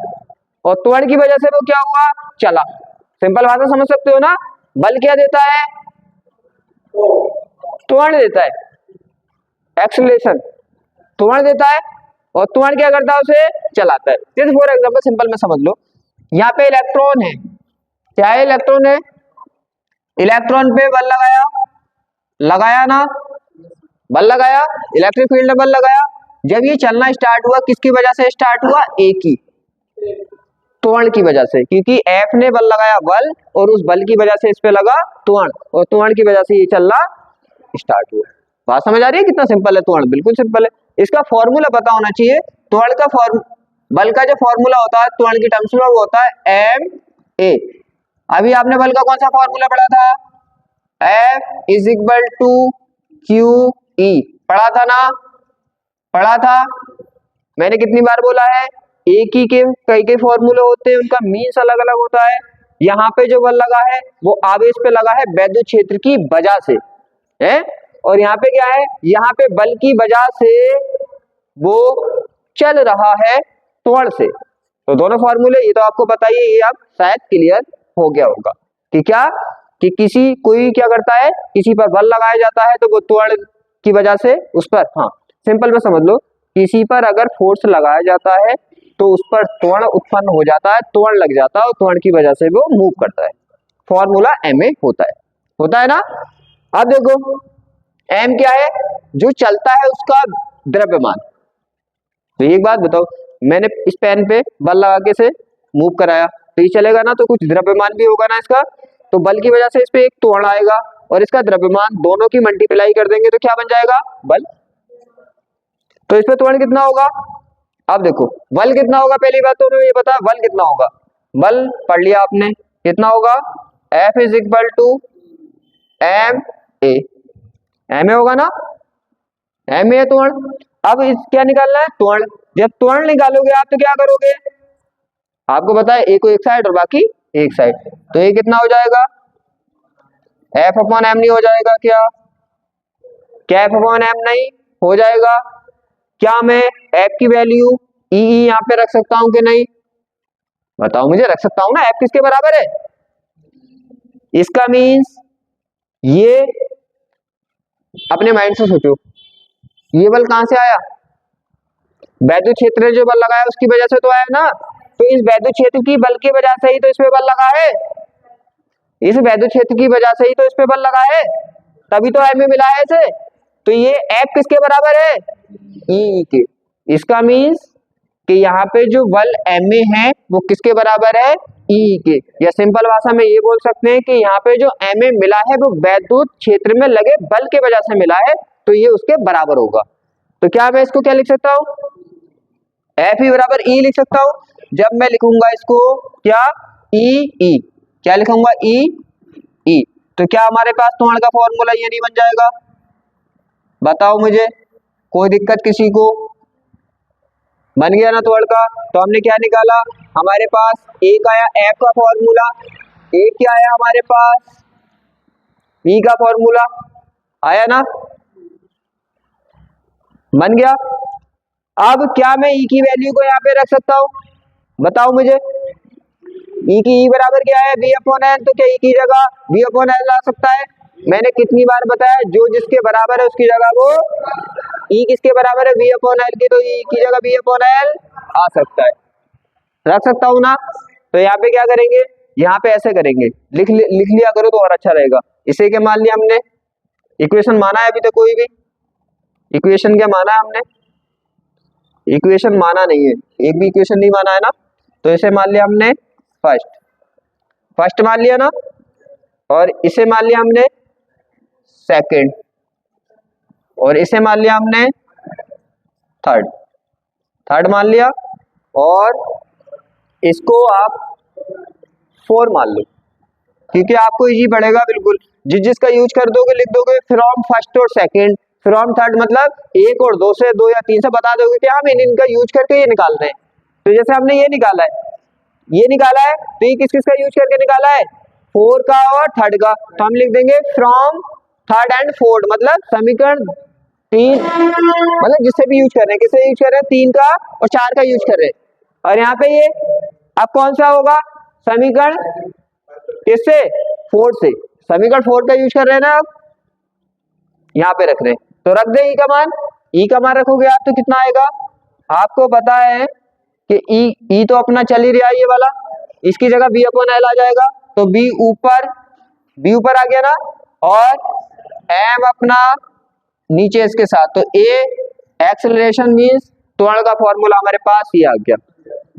और त्वरण की वजह से वो क्या हुआ? चला। सिंपल भाषा समझ सकते हो ना? बल क्या देता है? त्वरण देता है, एक्सीलरेशन त्वरण देता है, और त्वरण क्या करता है? उसे चलाता है। जैसे फॉर एग्जांपल सिंपल में समझ लो, यहाँ पे इलेक्ट्रॉन है, क्या है? इलेक्ट्रॉन है। इलेक्ट्रॉन पे बल लगाया, लगाया ना? बल लगाया, इलेक्ट्रिक फील्ड में बल लगाया। जब ये चलना स्टार्ट हुआ, किसकी वजह से स्टार्ट हुआ? ए की, त्वरण की वजह से, क्योंकि F ने बल लगाया बल, और उस बल की वजह से इस पे लगा त्वरण, और त्वरण की वजह से ये चलना स्टार्ट हुआ। बात समझ आ रही है? कितना सिंपल है त्वरण, बिल्कुल सिंपल है। इसका फॉर्मूला पता होना चाहिए। त्वरण का बल का जो फॉर्मूला होता है त्वरण की टर्म्स में, वो होता है ma। अभी आपने बल का कौन सा फॉर्मूला पढ़ा था? F is equal to QE पढ़ा था ना? पढ़ा था मैंने, कितनी बार बोला है, एक ही के कई फॉर्मूले होते हैं, उनका मीन्स अलग अलग होता है। यहाँ पे जो बल लगा है वो आवेश पे लगा है वैद्युत क्षेत्र की वजह से है, और यहाँ पे क्या है, यहाँ पे बल की वजह से वो चल रहा है त्वरण से। तो दोनों फॉर्मूले ये तो आपको पता ही है, ये अब शायद क्लियर हो गया होगा कि क्या, कि कोई क्या करता है, किसी पर बल लगाया जाता है तो वो त्वरण की वजह से उस पर, हाँ सिंपल में समझ लो, किसी पर अगर फोर्स लगाया जाता है तो उस पर त्वरण उत्पन्न हो जाता है, त्वरण लग जाता है और त्वरण की वजह से वो मूव करता है। फॉर्मूला एम ए होता है ना। अब देखो एम क्या है, जो चलता है उसका द्रव्यमान। तो एक बात बताओ, मैंने इस पेन पे बल लगा के से मूव कराया तो ये चलेगा ना, तो कुछ द्रव्यमान भी होगा ना इसका, तो बल की वजह से इस पे एक त्वरण आएगा और इसका द्रव्यमान, दोनों की मल्टीप्लाई कर देंगे तो क्या बन जाएगा, बल। तो इस पे त्वरण कितना होगा, अब देखो बल कितना होगा, पहली बात तो हमें ये पता है बल कितना होगा, बल पढ़ लिया आपने, कितना होगा, F is equal to M A, M A होगा ना, एम ए त्वरण। अब इस क्या निकालना है, त्वरण। जब त्वरण निकालोगे आप तो क्या करोगे, आपको पता है एक को एक साइड और बाकी एक साइड, तो ये कितना हो जाएगा, एफ अपॉन एम नहीं हो जाएगा क्या, एफ अपॉन एम नहीं हो जाएगा क्या, मैं एफ की वैल्यू ई यहाँ पे रख सकता हूं कि नहीं, बताओ मुझे, रख सकता हूं ना, एफ किसके बराबर है, इसका मीन्स ये अपने माइंड से सोचो, ये बल कहां से आया, वैद्युत क्षेत्र ने जो बल लगाया उसकी वजह से तो आया ना, तो इस वैद्युत क्षेत्र की बल की वजह से ही तो इस पे बल लगा है, इस वैद्युत क्षेत्र की वजह से ही तो इस पे बल लगा है, तभी तो एम ए मिला है इसे। तो ये एफ किसके बराबर है, ई के। इसका मीन्स कि यहाँ पे जो बल एम ए है वो किसके बराबर है, ई के। या सिंपल भाषा में ये बोल सकते हैं कि यहाँ पे जो एम ए मिला है वो वैद्युत क्षेत्र में लगे बल के वजह से मिला है, तो ये उसके बराबर होगा। तो क्या मैं इसको क्या लिख सकता हूँ, एफ ई बराबर ई लिख सकता हूँ। जब मैं लिखूंगा इसको क्या, ई, क्या लिखूंगा, ई, तो क्या हमारे पास त्वरण का फॉर्मूला ये नहीं बन जाएगा, बताओ मुझे, कोई दिक्कत किसी को, बन गया ना त्वरण का। तो हमने क्या निकाला, हमारे पास एक आया एफ का फॉर्मूला, एक क्या आया हमारे पास, ई का फॉर्मूला आया ना, बन गया। अब क्या मैं ई की वैल्यू को यहाँ पे रख सकता हूँ, बताओ मुझे, ई की ई बराबर क्या है, बी अपॉन एल, तो क्या ई की जगह बी अपॉन एल आ सकता है, मैंने कितनी बार बताया, जो जिसके बराबर है उसकी जगह वो, ई किसके बराबर है, बी अपॉन एल की, तो ई की जगह बी अपॉन एल आ सकता है, रख सकता हूं ना। तो यहाँ पे क्या करेंगे, यहाँ पे ऐसे करेंगे, लिख लिया करो तो और अच्छा रहेगा। इसे क्या मान लिया हमने, इक्वेशन माना है अभी तक, कोई भी इक्वेशन क्या माना है हमने, इक्वेशन माना नहीं है, एक भी इक्वेशन नहीं माना है ना। तो इसे मान लिया हमने फर्स्ट मान लिया ना, और इसे मान लिया हमने सेकंड, और इसे मान लिया हमने थर्ड मान लिया, और इसको आप 4 मान लो, क्योंकि आपको इजी पड़ेगा बिल्कुल, जिसका यूज कर दोगे, लिख दोगे फ्रॉम फर्स्ट और सेकंड, फ्रॉम थर्ड मतलब 1 और 2 से, 2 या 3 से बता दोगे कि हम इनका यूज करके ये निकाल रहे हैं। तो जैसे हमने ये निकाला है, तो ये किस किस का यूज करके निकाला है, 4 का और थर्ड का, तो हम लिख देंगे फ्रॉम थर्ड एंड फोर्थ, मतलब समीकरण 3, मतलब जिससे भी यूज कर रहे हैं, किससे यूज कर रहे हैं, 3 का और 4 का यूज कर रहे हैं। और यहाँ पे ये अब कौन सा होगा, समीकरण किससे, 4 से, समीकरण 4 का यूज कर रहे हैं ना, अब यहाँ पे रख रहे हैं, तो रख दे ई का मान रखोगे आप तो कितना आएगा, आपको पता है कि ई तो अपना चल ही रहा है ये वाला, इसकी जगह बी अपॉन एल आ जाएगा, तो बी ऊपर आ गया ना, और एम अपना नीचे इसके साथ, तो ए एक्सेलरेशन मींस त्वरण का फॉर्मूला हमारे पास ही आ गया।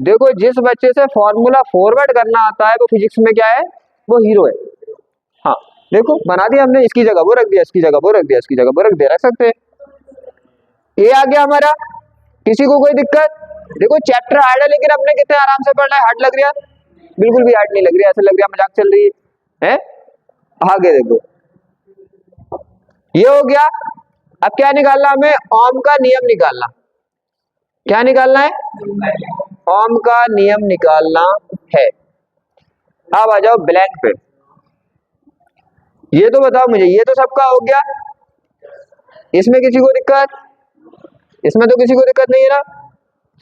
देखो जिस बच्चे से फॉर्मूला फॉरवर्ड करना आता है वो फिजिक्स में क्या है, वो हीरो है। हाँ देखो बना दिया हमने, इसकी जगह वो रख दिया, इसकी जगह वो रख दिया, इसकी जगह वो रख दिया, रख सकते हैं। ये आ गया हमारा, किसी को कोई दिक्कत, देखो चैप्टर हार्ड है लेकिन अपने कितने आराम से पढ़ना है, हार्ड लग रहा, बिल्कुल भी हार्ड नहीं लग रही, ऐसा लग रहा मजाक चल रही है। आगे देखो ये हो गया। अब क्या निकालना हमें, ओम का नियम निकालना। क्या निकालना है? ओम का नियम निकालना है। अब आ जाओ ब्लैंक पे। ये तो बताओ मुझे, ये तो सबका हो गया, इसमें किसी को दिक्कत? इसमें तो किसी को दिक्कत नहीं है ना,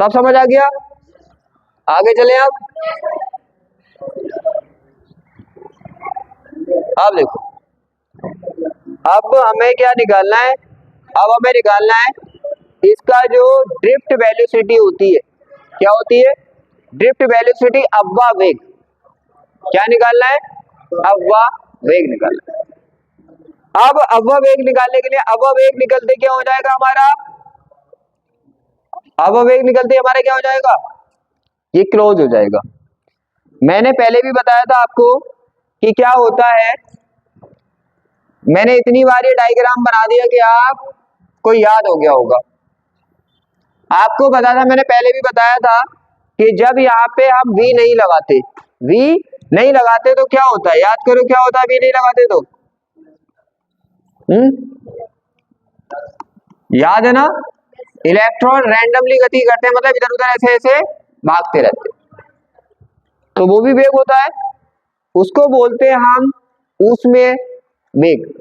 सब समझ आ गया? आगे चले आप। अब देखो, अब हमें क्या निकालना है? अब हमें निकालना है इसका जो ड्रिफ्ट वेलोसिटी होती है। क्या होती है? ड्रिफ्ट वेलोसिटी, अव्वा वेग। क्या निकालना है? अव्वा वेग निकालना है। अब अव्वा वेग निकालने के लिए, अव्वा वेग निकलते क्या हो जाएगा हमारा? अव्वा वेग निकलते हमारा क्या हो जाएगा? ये क्लोज हो जाएगा। मैंने पहले भी बताया था आपको कि क्या होता है, मैंने इतनी बार ये डायग्राम बना दिया कि आपको याद हो गया होगा। आपको पता था, मैंने पहले भी बताया था कि जब यहाँ पे हम V नहीं लगाते, V नहीं लगाते तो क्या होता है? याद करो क्या होता है V नहीं लगाते तो? याद है ना? इलेक्ट्रॉन रैंडमली गति करते हैं, मतलब इधर उधर ऐसे ऐसे भागते रहते हैं, तो वो भी वेग होता है। उसको बोलते हैं हम उसमें वेग।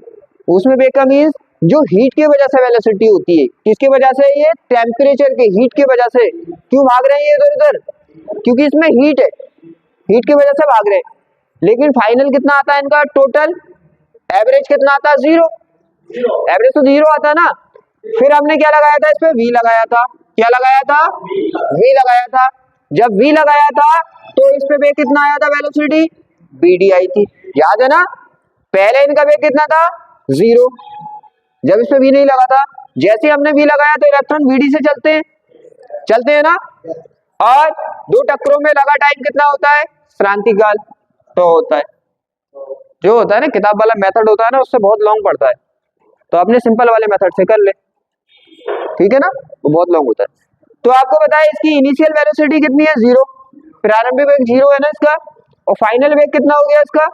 उसमें वेग का मीन्स जो हीट की वजह से वेलोसिटी होती है। किसकी वजह से? ये टेम्परेचर के, हीट की वजह से। क्यों भाग रहे हैं ये इधर उधर? क्योंकि इसमें हीट है, हीट की वजह से भाग रहे हैं। लेकिन फाइनल कितना आता है इनका? टोटल एवरेज कितना आता है? 0। एवरेज तो 0 आता है ना। फिर हमने क्या लगाया था? इसमें V लगाया था। क्या लगाया था? V लगाया था। जब V लगाया था तो इस पे वेग कितना आया था? वेलोसिटी BD आई थी। याद है ना? पहले इनका वेग कितना था? 0। जब इस पे V नहीं लगा था, जैसे हमने V लगाया तो इलेक्ट्रॉन VD से चलते हैं ना। और दो टक्करों में लगा टाइम कितना होता है? क्रांतिकाल। तो होता है, जो होता है ना किताब वाला मेथड होता है ना, उससे बहुत लॉन्ग पड़ता है, तो अपने सिंपल वाले मेथड से कर ले, ठीक है ना? वो बहुत लॉन्ग होता है। तो आपको बताया इसकी इनिशियल वेलोसिटी कितनी है? 0। प्रारंभिक वेग 0 है ना इसका, और फाइनल वेग कितना हो गया इसका?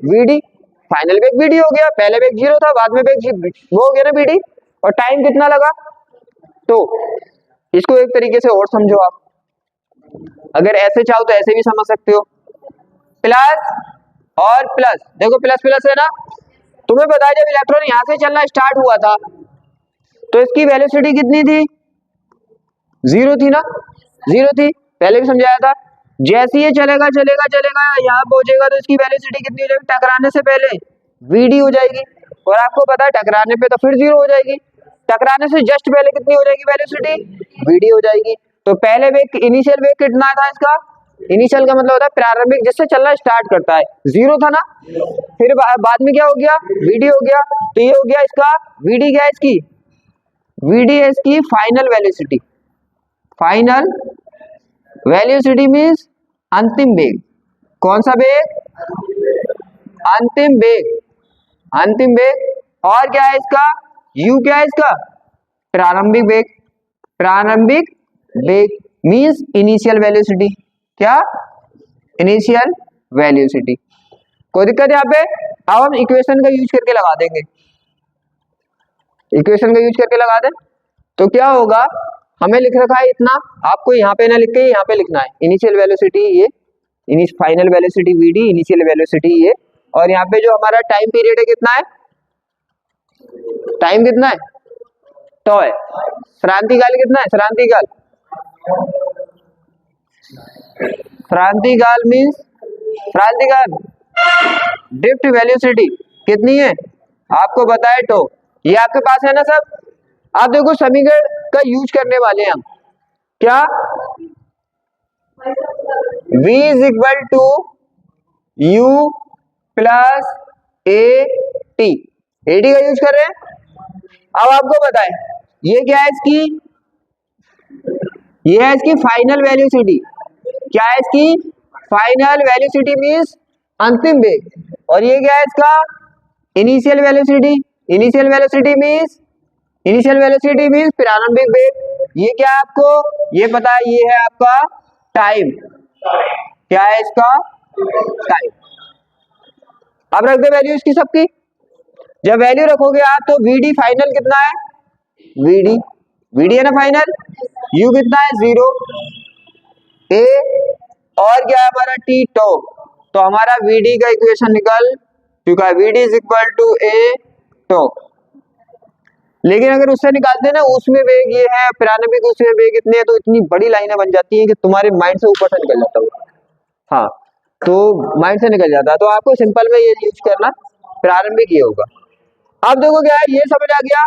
VD। फाइनल वेग VD हो गया, पहले वेग 0 था, बाद में वेग वो हो गया ना VD। और टाइम कितना लगा? तो इसको एक तरीके से और समझो आप, अगर ऐसे चाहो तो ऐसे भी समझ सकते हो। प्लस और प्लस, देखो प्लस प्लस है ना। तुम्हें पता है जब इलेक्ट्रॉन यहां से चलना स्टार्ट हुआ था तो इसकी वेलोसिटी कितनी थी? 0 थी ना। 0 थी, पहले भी समझाया था। जैसे ये चलेगा चलेगा चलेगा, यहाँ पहुंचेगा तो इसकी वेलोसिटी कितनी हो जाएगी? टकराने से पहले VD हो जाएगी। और आपको पता है टकराने पे तो फिर 0 हो जाएगी। टकराने से जस्ट पहले कितनी हो जाएगी वेलोसिटी? VD हो जाएगी। तो पहले वेग, इनिशियल वेग कितना था इसका? इनिशियल का मतलब होता है प्रारंभिक, जिससे चलना स्टार्ट करता है, 0 था ना। फिर बाद में क्या हो गया? VD हो गया। तो ये हो गया इसका VD। क्या है इसकी? VD है इसकी final velocity. Final velocity means अंतिम वेग। कौन सा वेग? अंतिम वेग। अंतिम वेग। और क्या है इसका? U क्या है इसका? प्रारंभिक वेग। प्रारंभिक वेग मीन्स इनिशियल वेलोसिटी। क्या? Initial velocity. कोई दिक्कत यहाँ पे? अब हम इक्वेशन का यूज करके लगा देंगे। इक्वेशन का यूज करके लगा दें तो क्या होगा? हमें लिख रखा है इतना, आपको यहाँ पे ना लिख के यहाँ पे लिखना है। इनिशियल वेलोसिटी ये, final velocity VD, initial velocity ये, और यहाँ पे जो हमारा टाइम पीरियड है कितना है? टाइम कितना है? तो है। क्रांतिकाल कितना है? क्रांतिकाल, क्रांतिकाल मीन्स क्रांतिकाल ड्रिफ्ट वेलोसिटी कितनी है? आपको बताए तो ये आपके पास है ना सब। आप देखो समीकरण का यूज करने वाले हैं हम। क्या? V is equal to U plus AT। AT का यूज कर रहे हैं। अब आपको बताएं ये क्या है इसकी? ये है इसकी फाइनल वेलोसिटी। क्या है इसकी? फाइनल वेलोसिटी मीन्स अंतिम वेग। और ये क्या है इसका? Initial velocity. Initial velocity means प्रारंभिक वेग। ये क्या है आपको? ये पता है, ये है आपका टाइम। क्या है इसका? टाइम। अब रख दे वैल्यू इसकी सबकी। जब वैल्यू रखोगे आप तो VD फाइनल कितना है? VD है ना फाइनल। u कितना है 0, a और क्या है हमारा t टो, तो हमारा vd का इक्वेशन निकल चुका है, vd is equal to a tau. लेकिन अगर उससे निकालते हैं ना उसमें वेग ये है, प्रारंभिक उसमें वेग इतने है, तो इतनी बड़ी लाइनें बन जाती हैं कि तुम्हारे माइंड से ऊपर से निकल जाता है। हाँ, तो माइंड से निकल जाता है, तो आपको सिंपल में ये यूज करना, प्रारंभिक ये होगा। अब देखो क्या है, ये समझ आ गया।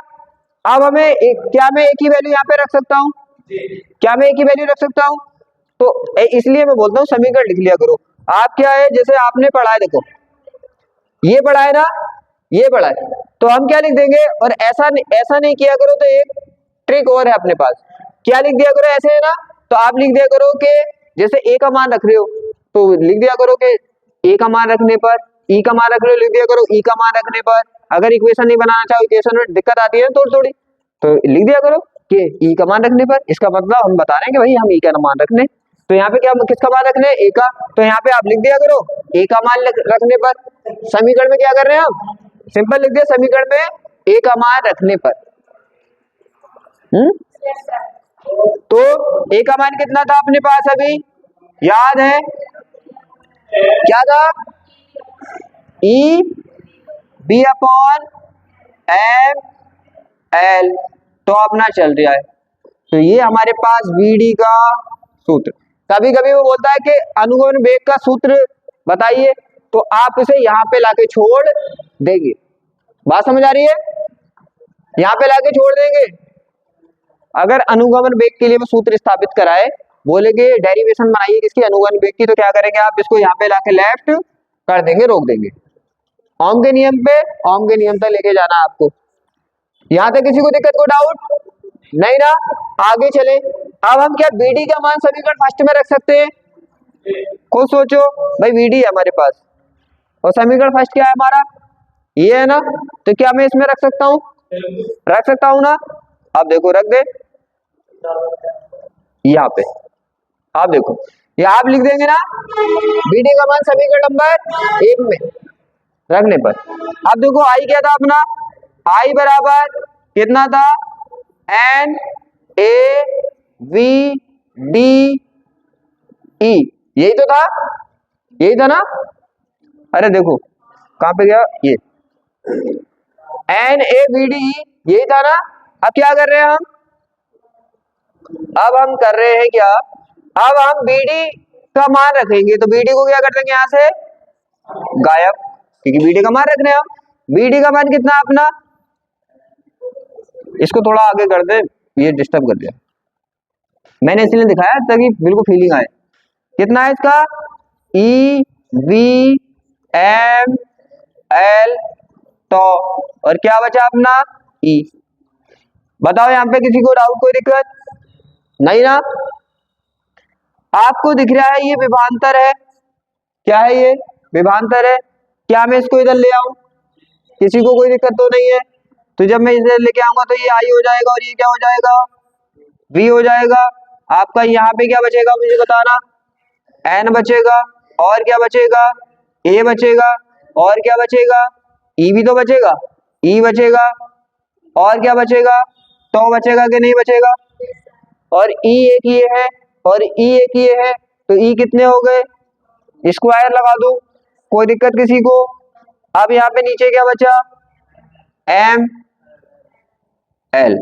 अब हमें क्या मैं एक ही वैल्यू यहाँ पे रख सकता हूँ? क्या मैं एक ही वैल्यू रख सकता हूँ? तो इसलिए मैं बोलता हूँ समीकरण लिख लिया करो। आप क्या है, जैसे आपने पढ़ा है, देखो ये पढ़ा है ना, ये पढ़ा है, तो हम क्या लिख देंगे, और ऐसा नहीं किया करो, तो एक ट्रिक और है अपने पास, क्या लिख दिया करो ऐसे है ना, तो आप लिख दिया करो कि जैसे ए का मान रख रहे हो, तो लिख दिया करो कि ए का मान रखने पर, ई का मान रख रहे हो, लिख दिया करो ई का मान रखने पर। अगर इक्वेशन नहीं बनाना चाहो, इक्वेशन में दिक्कत आती है थोड़ी थोड़ी, तो लिख दिया करो कि ई का मान रखने पर, इसका मतलब हम बता रहे हैं कि भाई हम ई का मान रखने, तो यहाँ पे क्या किसका मान रखने, ए का, तो यहाँ पे आप लिख दिया करो ए का मान रखने पर। समीकरण में क्या कर रहे हैं हम, सिंपल लिख दिया समीकरण में ए का मान रखने पर। तो ए का मान कितना था अपने पास अभी याद है, क्या था, E B upon M L, तो अपना चल रहा है। तो ये हमारे पास बीडी का सूत्र। कभी कभी वो बोलता है कि अनुगमन वेग का सूत्र बताइए, तो आप इसे यहाँ पे लाके छोड़ देंगे। बात समझ आ रही है, यहाँ पे लाके छोड़ देंगे। अगर अनुगमन वेग के लिए वो सूत्र स्थापित कराए, बोलेगे डेरिवेशन बनाइए किसकी, अनुगमन वेग की, तो क्या करेंगे आप इसको यहाँ पे लाके लेफ्ट कर देंगे, रोक देंगे। ओम के नियम पे, ओम के नियम तक लेके जाना आपको। यहाँ तक किसी को दिक्कत, को डाउट नहीं ना, आगे चले। अब हम क्या बीडी का मान समीकरण फर्स्ट में रख सकते हैं? खुद सोचो भाई, बीडी है हमारे पास और समीकरण फर्स्ट क्या है हमारा, ये है ना, तो क्या मैं इसमें रख सकता हूँ, रख सकता हूँ ना। अब देखो रख दे यहाँ पे, आप देखो ये आप लिख देंगे ना, बीडी का मान समीकरण नंबर 1 में रखने पर। अब देखो आई क्या था अपना, आई बराबर कितना था, N A V D E, यही तो था, यही था ना। अरे देखो कहां पे गया ये, N A V D E, यही था ना। अब क्या कर रहे हैं हम, अब हम कर रहे हैं क्या, अब हम बीडी का मान रखेंगे, तो बीडी को क्या कर देंगे यहाँ से गायब, क्योंकि बीडी का मान रख रहे हैं हम। बीडी का मान कितना अपना, इसको थोड़ा आगे कर दे, ये डिस्टर्ब कर दिया, मैंने इसलिए दिखाया ताकि बिल्कुल फीलिंग आए। कितना है इसका, ई वी एम एल, तो और क्या बचा अपना ई। बताओ यहाँ पे किसी को डाउट, कोई दिक्कत नहीं ना। आपको दिख रहा है ये विभवांतर है, क्या है ये विभवांतर है, क्या मैं इसको इधर ले आऊं, किसी को कोई दिक्कत तो नहीं है। तो जब मैं इधर लेके आऊंगा तो ये आई हो जाएगा और ये क्या हो जाएगा, वी हो जाएगा। आपका यहाँ पे क्या बचेगा मुझे बताना, एन बचेगा, और क्या बचेगा, ए बचेगा, और क्या बचेगा, ई भी तो बचेगा, ई बचेगा, और क्या बचेगा, तो बचेगा कि नहीं बचेगा, और ई एक ये है और ई एक ये है, तो ई कितने हो गए, स्क्वायर लगा दो, कोई दिक्कत किसी को। अब यहाँ पे नीचे क्या बचा, एम एल,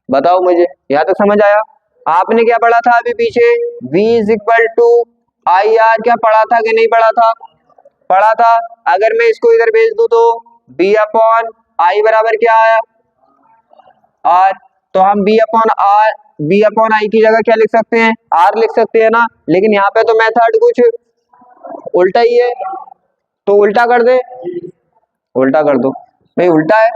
बताओ मुझे, यहाँ तक समझ आया। आपने क्या पढ़ा था अभी पीछे, V is equal to I R, क्या पढ़ा था कि नहीं पढ़ा था, पढ़ा था। अगर मैं इसको इधर भेज दूं तो B अपॉन आई बराबर क्या आया, आर, तो हम B अपॉन आई की जगह क्या लिख सकते हैं, आर लिख सकते हैं ना। लेकिन यहाँ पे तो मेथड कुछ उल्टा ही है, तो उल्टा कर दे, उल्टा कर दो भाई, उल्टा है,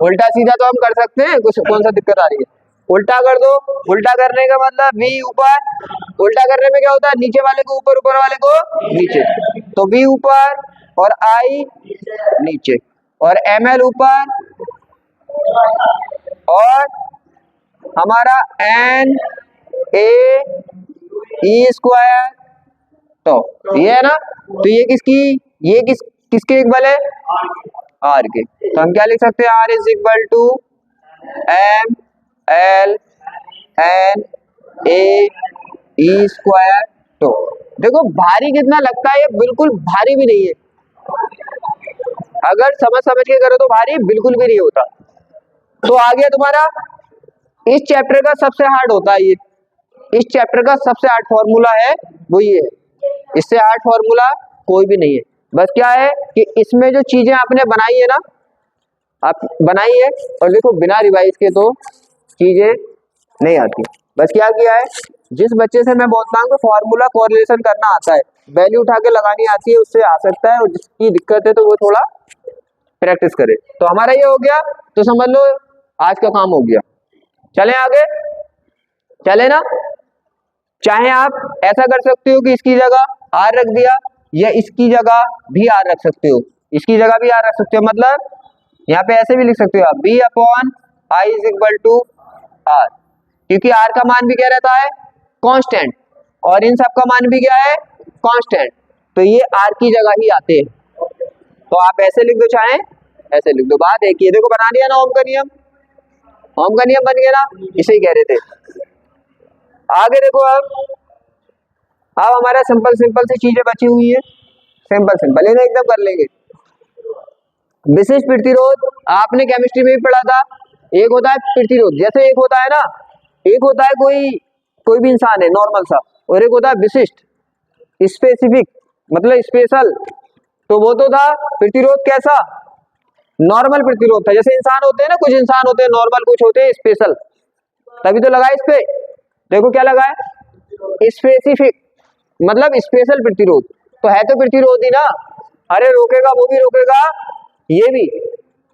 उल्टा सीधा तो हम कर सकते हैं, कुछ कौन सा दिक्कत आ रही है, उल्टा कर दो। उल्टा करने का मतलब V ऊपर, उल्टा करने में क्या होता है, नीचे वाले को ऊपर, ऊपर वाले को नीचे, तो V ऊपर और I नीचे और ML ऊपर और हमारा N A E स्क्वायर, तो ये है ना। तो ये किसकी, ये किसके इक्वल है, आर के। तो हम क्या लिख सकते हैं, R is equal to M L N A E square. तो देखो भारी कितना लगता है, ये बिल्कुल भारी भी नहीं है, अगर समझ समझ के करो तो भारी बिल्कुल भी नहीं होता। तो आ गया तुम्हारा इस चैप्टर का सबसे हार्ड होता है ये, इस चैप्टर का सबसे हार्ड फॉर्मूला है वो ये है, इससे हार्ड फॉर्मूला कोई भी नहीं है। बस क्या है कि इसमें जो चीजें आपने बनाई है ना, आप बनाई है, और देखो बिना रिवाइज के तो चीजें नहीं आती। बस क्या किया है, जिस बच्चे से मैं बोलता हूँ कि फॉर्मूला कोरिलेशन करना आता है, वैल्यू उठा के लगानी आती है, उससे आ सकता है, और जिसकी दिक्कत है तो वो थोड़ा प्रैक्टिस करे। तो हमारा ये हो गया, तो समझ लो आज का काम हो गया। चले आगे, चले ना। चाहे आप ऐसा कर सकते हो कि इसकी जगह आर रख दिया, या इसकी जगह भी आर रख सकते हो, इसकी जगह भी आर रख सकते हो, मतलब यहाँ पे ऐसे भी लिख सकते हो आप B upon I is equal to R, क्योंकि आर का मान भी क्या रहता है, कांस्टेंट, और इन सब का मान भी क्या है, कांस्टेंट, तो ये आर की जगह ही आते हैं। तो आप ऐसे लिख दो, चाहे ऐसे लिख दो, बात एक ही है। देखो बना दिया ना ओम का नियम, ओम का नियम बन गया ना, इसे ही कह रहे थे। आगे देखो, अब हमारा सिंपल सिंपल सी चीजें बची हुई है, सिंपल सिंपल इन्हें एकदम कर लेंगे। विशिष्ट प्रतिरोध आपने केमिस्ट्री में भी पढ़ा था, एक होता है प्रतिरोध, जैसे एक होता है ना, एक होता है कोई भी इंसान है नॉर्मल सा, और एक होता है विशिष्ट स्पेसिफिक, मतलब स्पेशल। तो वो तो था प्रतिरोध कैसा, नॉर्मल प्रतिरोध था, जैसे इंसान होते हैं ना, कुछ इंसान होते हैं नॉर्मल, कुछ होते हैं स्पेशल, तभी तो लगा इस पे। देखो क्या लगा है, स्पेसिफिक मतलब स्पेशल प्रतिरोध, तो है तो प्रतिरोध ही ना, अरे रोकेगा वो भी रोकेगा ये भी,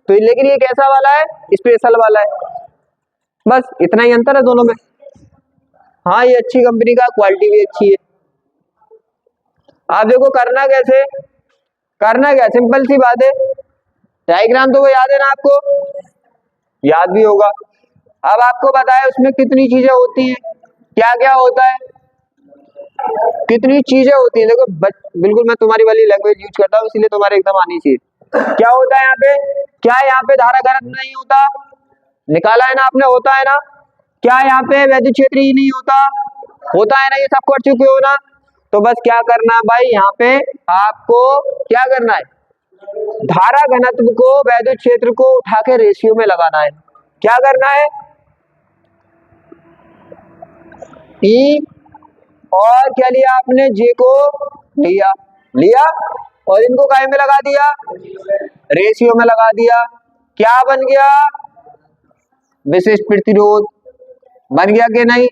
तो लेकिन ये कैसा वाला है, स्पेशल वाला है, बस इतना ही अंतर है दोनों में। हाँ ये अच्छी कंपनी का, क्वालिटी भी अच्छी है। आप देखो करना कैसे, करना क्या, सिंपल सी बात है, डायग्राम तो वो याद है ना आपको, याद भी होगा। अब आपको बताया उसमें कितनी चीजें होती हैं, क्या क्या होता है, कितनी चीजें होती हैं। देखो बिल्कुल मैं तुम्हारी वाली लैंग्वेज यूज करता हूँ, इसलिए तुम्हारे एकदम आनी चाहिए। क्या होता है यहाँ पे, क्या यहाँ पे धारा घनत्व नहीं होता, निकाला है ना आपने, होता है ना। क्या यहाँ पे वैद्युत क्षेत्र ही नहीं होता, होता है ना, ये सब कर चुके हो ना। तो बस क्या करना है भाई, यहाँ पे आपको क्या करना है, धारा घनत्व को वैद्युत क्षेत्र को उठा के रेशियो में लगाना है। क्या करना है, ई और क्या लिया आपने, जे को लिया लिया और इनको काय में लगा दिया, रेशियो में लगा दिया। क्या बन गया, विशिष्ट प्रतिरोध बन गया कि नहीं।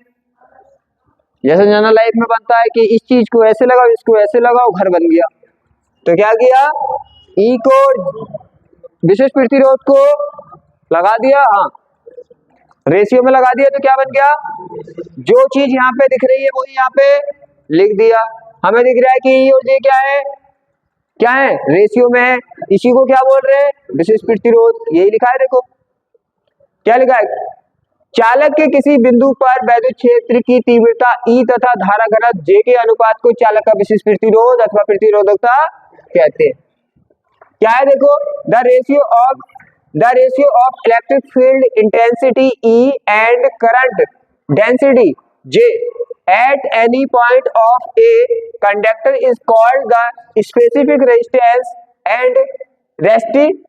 जैसे जनरल लाइफ में बनता है कि इस चीज को ऐसे लगाओ, इसको ऐसे लगाओ, घर बन गया। तो क्या किया, ई को विशिष्ट प्रतिरोध को लगा दिया, हाँ रेशियो में लगा दिया, तो क्या बन गया, जो चीज यहाँ पे दिख रही है वही यहाँ पे लिख दिया। हमें दिख रहा है कि ई और जे क्या है, क्या है, रेशियो में है, इसी को क्या बोल रहे हैं, विशिष्ट प्रतिरोध, यही लिखा है। देखो क्या लिखा है, चालक के किसी बिंदु पर वैद्युत क्षेत्र की तीव्रता ई तथा धारा घनत्व जे के अनुपात को चालक का विशिष्ट प्रतिरोध अथवा प्रतिरोधकता कहते हैं। क्या है, देखो the ratio of electric field intensity E and current density J at any point of a conductor is called the specific resistance and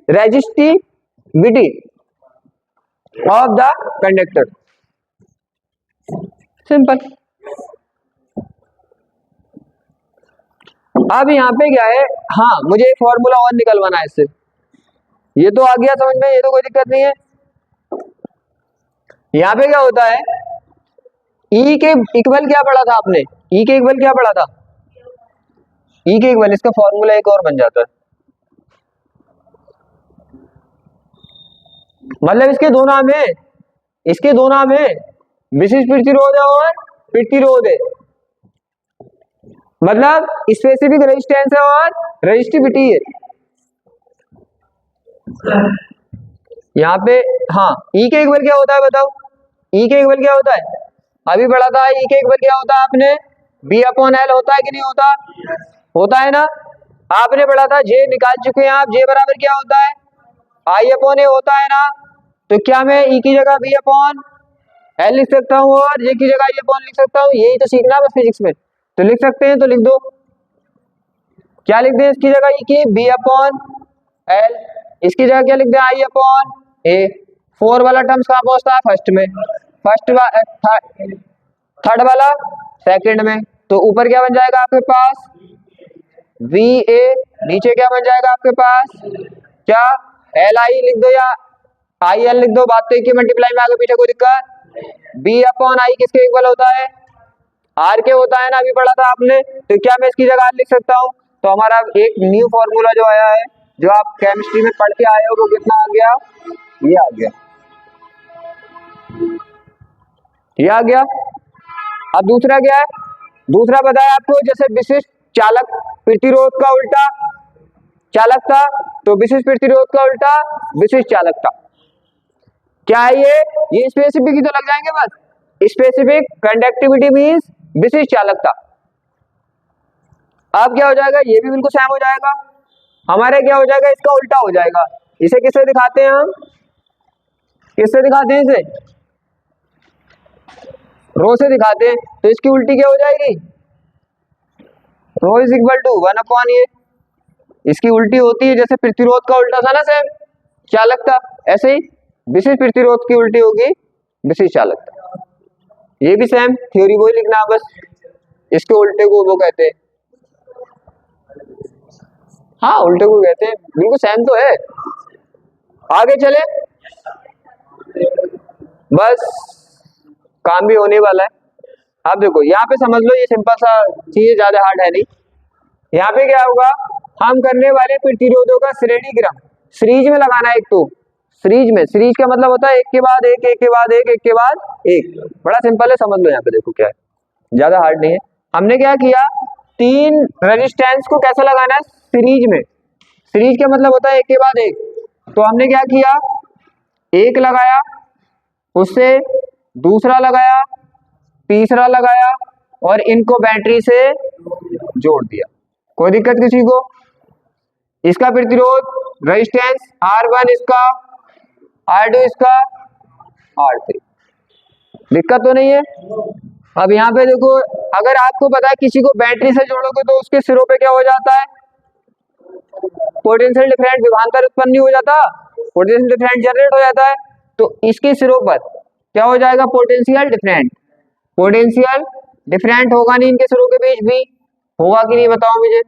resistivity of the conductor. Simple. अब यहाँ पे क्या है, हाँ मुझे एक फॉर्मूला और निकलवाना है इससे, ये तो आ गया समझ में, ये तो कोई दिक्कत नहीं है। यहाँ पे क्या होता है, ई के इक्वल क्या पढ़ा था आपने, ई के इक्वल क्या पढ़ा था, ई के इक्वल, इसका फॉर्मूला एक और बन जाता है, मतलब इसके दो नाम है, इसके दो नाम है, विशिष्ट प्रतिरोध है और प्रतिरोध है, मतलब स्पेसिफिक रेजिस्टेंस है और रेजिस्टिविटी है। यहाँ पे हाँ ई के इक्वल क्या होता है बताओ, ई के इक्वल क्या होता है, अभी पढ़ा था, ई के इक्वल क्या होता है आपने, बी अपॉन एल होता है कि नहीं होता, होता है ना, आपने पढ़ा था, जे निकाल चुके हैं आप, जे बराबर क्या होता है, आई अपॉन ए होता है ना। तो क्या मैं ई की जगह बी अपॉन एल लिख सकता हूँ और ये की जगह ये अपॉन लिख सकता हूँ, यही तो सीखना है बस फिजिक्स में। तो लिख सकते हैं, तो लिख दो, क्या लिख दें इसकी जगह, ये की बी अपॉन एल, इसकी जगह क्या लिख दें, आई अपॉन ए। 4 वाला टर्म्स कहाँ पहुंचता है, फर्स्ट में, थर्ड वाला सेकंड में। तो ऊपर क्या बन जाएगा आपके पास वी ए, नीचे क्या बन जाएगा आपके पास, क्या एल आई लिख दो या आई एल लिख दो, बात तो एक ही, मल्टीप्लाई में आगे पीछे कोई दिक्कत। बी अपॉन आई किसके इक्वल होता है, आर के होता है ना, अभी पढ़ा था आपने। तो क्या मैं इसकी जगह लिख सकता हूँ, तो हमारा एक न्यू फॉर्मूला जो आया है, जो आप केमिस्ट्री में पढ़ के आए हो, वो कितना आ गया, ये आ गया, ये आ गया। अब दूसरा क्या है, दूसरा बताया आपको, जैसे विशिष्ट चालक प्रतिरोध का उल्टा चालकता, तो विशिष्ट प्रतिरोध का उल्टा विशिष्ट चालकता। क्या है ये स्पेसिफिक ही तो लग जाएंगे बस, स्पेसिफिक कंडक्टिविटी मींस विशिष्ट चालकता। अब क्या हो जाएगा, ये भी बिल्कुल सेम हो जाएगा, हमारे क्या हो जाएगा, इसका उल्टा हो जाएगा। इसे किससे दिखाते हैं हम, किससे दिखाते हैं, इसे रो से दिखाते हैं। तो इसकी उल्टी क्या हो जाएगी, रो इज इक्वल टू 1 अपॉन ए, इसकी उल्टी होती है, जैसे प्रतिरोध का उल्टा था ना सेम चालकता, ऐसे ही विशिष्ट प्रतिरोध की उल्टी होगी विशिष्ट चालकता। ये भी सेम थ्योरी वही लिखना है, बस इसके उल्टे को वो कहते हैं, हाँ उल्टे को कहते हैं, बिल्कुल सेम तो है। आगे चले, बस काम भी होने वाला है। अब देखो यहाँ पे समझ लो, ये सिंपल सा चीज, ज्यादा हार्ड है नहीं। यहाँ पे क्या होगा, हम करने वाले प्रतिरोधों का श्रेणी क्रम सीरीज में लगाना है। एक तो सीरीज में, सीरीज का मतलब होता है एक के बाद एक, एक के बाद एक, एक के बाद एक, बड़ा सिंपल है, समझ लो। यहाँ पे देखो क्या है, ज्यादा हार्ड नहीं है। हमने क्या किया, 3 रेजिस्टेंस को कैसे लगाना है, सीरीज में। सीरीज का मतलब होता है एक के बाद एक। तो हमने क्या किया, एक लगाया, उससे दूसरा लगाया, तीसरा लगाया, और इनको बैटरी से जोड़ दिया। कोई दिक्कत किसी को, इसका प्रतिरोध रेजिस्टेंस R1 इसका, R2 इसका, R3, दिक्कत तो नहीं है। अब यहाँ पे देखो, अगर आपको पता है किसी को बैटरी से जोड़ोगे तो उसके सिरों पे क्या हो जाता है, पोटेंशियल डिफरेंट विभवांतर उत्पन्न नहीं हो जाता, पोटेंशियल डिफरेंट जनरेट हो जाता है। तो इसके सिरों पर क्या हो जाएगा, पोटेंशियल डिफरेंट। पोटेंशियल डिफरेंट होगा नहीं इनके सिरों के बीच भी, होगा कि नहीं बताओ मुझे,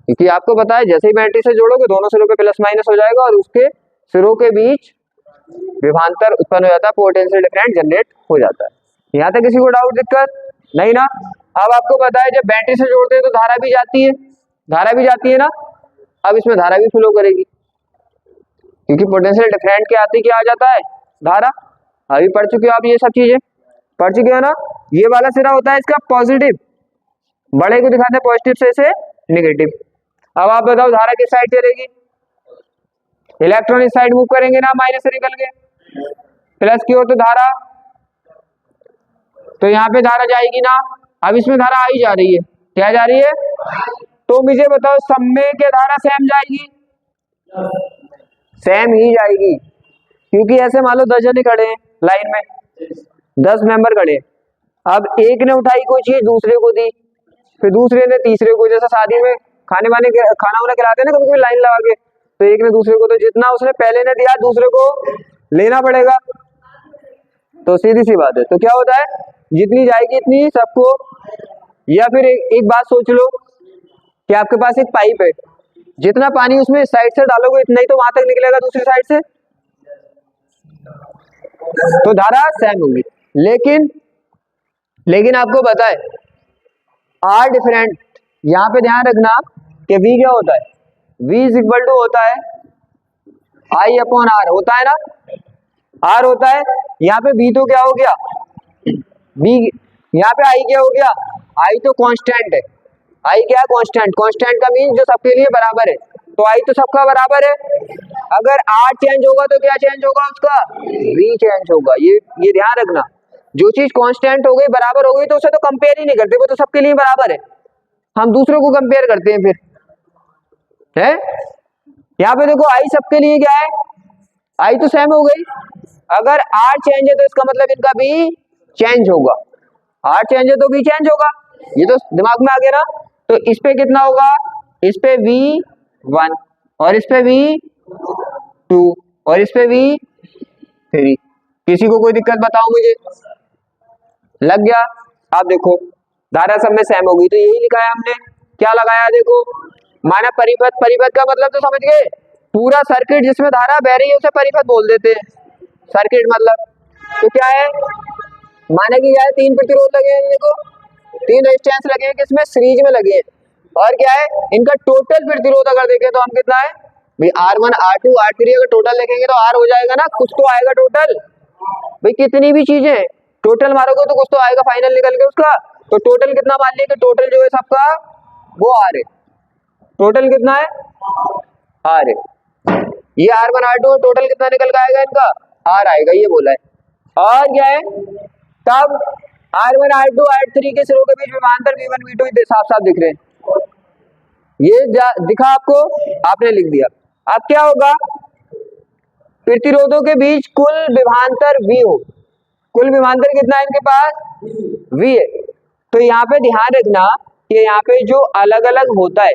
क्योंकि आपको पता है जैसे ही बैटरी से जोड़ोगे दोनों सिरों पे प्लस माइनस हो जाएगा और उसके सिरों के बीच विभवांतर उत्पन्न हो जाता है, पोटेंशियल डिफरेंट जनरेट हो जाता है। यहाँ तक किसी को डाउट, दिक्कत नहीं ना। अब आपको पता है जब बैटरी से जोड़ते हैं तो धारा भी जाती है, धारा भी जाती है ना। अब इसमें धारा भी फ्लो करेगी, क्योंकि पोटेंशियल डिफरेंट के आते क्या आ जाता है, धारा। अभी पढ़ चुके हो आप, ये सब चीजें पढ़ चुके हो ना। ये वाला सिरा होता है इसका पॉजिटिव, बड़े को दिखाते हैं पॉजिटिव से नेगेटिव। अब आप बताओ धारा किस साइड चलेगी, इलेक्ट्रॉन इस साइड मूव करेंगे ना, माइनस से निकल के प्लस की ओर, तो धारा, तो यहाँ पे धारा जाएगी ना। अब इसमें धारा आई जा रही है, क्या जा रही है, तो मुझे बताओ सब में क्या धारा सेम जाएगी, सेम ही जाएगी, क्योंकि ऐसे मान लो 10 जने खड़े हैं लाइन में, 10 मेंबर खड़े। अब एक ने उठाई कोई चीज दूसरे को दी, फिर दूसरे ने तीसरे को, जैसा शादी में खाना वाना खिलाते हैं ना कभी कभी लाइन लगा के, तो एक ने दूसरे को, तो जितना उसने पहले ने दिया दूसरे को लेना पड़ेगा। तो सीधी सी बात है, तो क्या होता है, जितनी जाएगी इतनी सबको। या फिर एक बात सोच लो कि आपके पास एक पाइप है, जितना पानी उसमें इस साइड से डालोगे इतना ही तो वहां तक निकलेगा दूसरी साइड से, तो धारा सेम होगी। लेकिन आपको पता है आर डिफरेंट, यहाँ पे ध्यान रखना कि V क्या होता है, V इज इक्वल टू होता है I अपॉन R, होता है ना, R होता है। यहाँ पे V तो क्या हो गया, V, यहाँ पे I क्या हो गया, I तो कांस्टेंट है, I क्या है, कांस्टेंट। कांस्टेंट का मीन जो सबके लिए बराबर है, तो I तो सबका बराबर है। अगर R चेंज होगा तो क्या चेंज होगा, उसका V चेंज होगा। ये ध्यान रखना, जो चीज कांस्टेंट हो गई, बराबर हो गई, तो उसे तो कंपेयर ही नहीं करते, वो तो सबके लिए बराबर है। हम दूसरों को कंपेयर करते हैं फिर, है। यहाँ पे देखो I सबके लिए क्या है, I तो सेम हो गई, अगर R चेंज है तो इसका मतलब इनका B चेंज होगा, R चेंज है तो B चेंज होगा, ये तो दिमाग में आ गया ना। तो इस पे कितना होगा, इस पे V1 और इस पे V2 और इस पे V3। किसी को कोई दिक्कत बताओ मुझे, लग गया। आप देखो धारा सब में सेम होगी, तो यही लिखा है हमने, क्या लगाया देखो, माना परिपथ, परिपथ का मतलब तो समझ गए, पूरा सर्किट जिसमें धारा बह रही है उसे परिपथ बोल देते हैं, सर्किट मतलब। तो क्या है, माना कि क्या है, 3 प्रतिरोध लगे हैं, देखो 3 रेजिस्टेंस लगे हैं, किसमें, सीरीज में लगे हैं, और क्या है इनका टोटल प्रतिरोध अगर देखें तो हम कितना है भाई, R1 R2 R3 अगर टोटल देखेंगे तो R हो जाएगा ना, कुछ तो आएगा टोटल, भाई कितनी भी चीजें टोटल मारोगे तो कुछ तो आएगा फाइनल निकल के उसका। तो टोटल कितना मान लिया कि टोटल जो है सबका वो R है, टोटल कितना है R है, ये R1 R2 टोटल कितना निकल के आएगा इनका R आएगा, ये बोला है। और क्या है, तब R1 R2 R3 के सिरों के बीच विभवांतर V1 V2 साफ साफ दिख रहे हैं, ये दिखा आपको, आपने लिख दिया। अब क्या होगा, प्रतिरोधों के बीच कुल विभवांतर V हो, कुल विभवांतर कितना है इनके पास V है। तो यहाँ पे ध्यान रखना कि यहाँ पे जो अलग अलग होता है,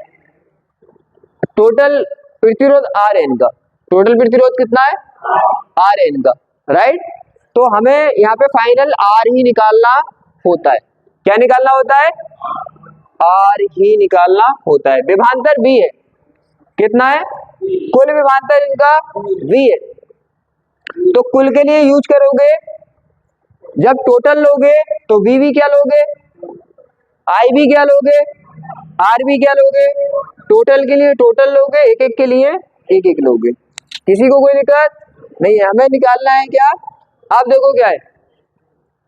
टोटल प्रतिरोध R है इनका, टोटल प्रतिरोध कितना है R है इनका, राइट। तो हमें यहाँ पे फाइनल R ही निकालना होता है, क्या निकालना होता है, R ही निकालना होता है। विभवांतर V है, कितना है, कुल विभवांतर इनका V है। तो कुल के लिए यूज करोगे, जब टोटल लोगे तो V भी क्या लोगे, I भी क्या लोगे, R भी क्या लोगे, टोटल के लिए टोटल लोगे, एक एक के लिए एक एक लोगे। किसी को कोई दिक्कत नहीं है, हमें निकालना है क्या, आप देखो क्या है,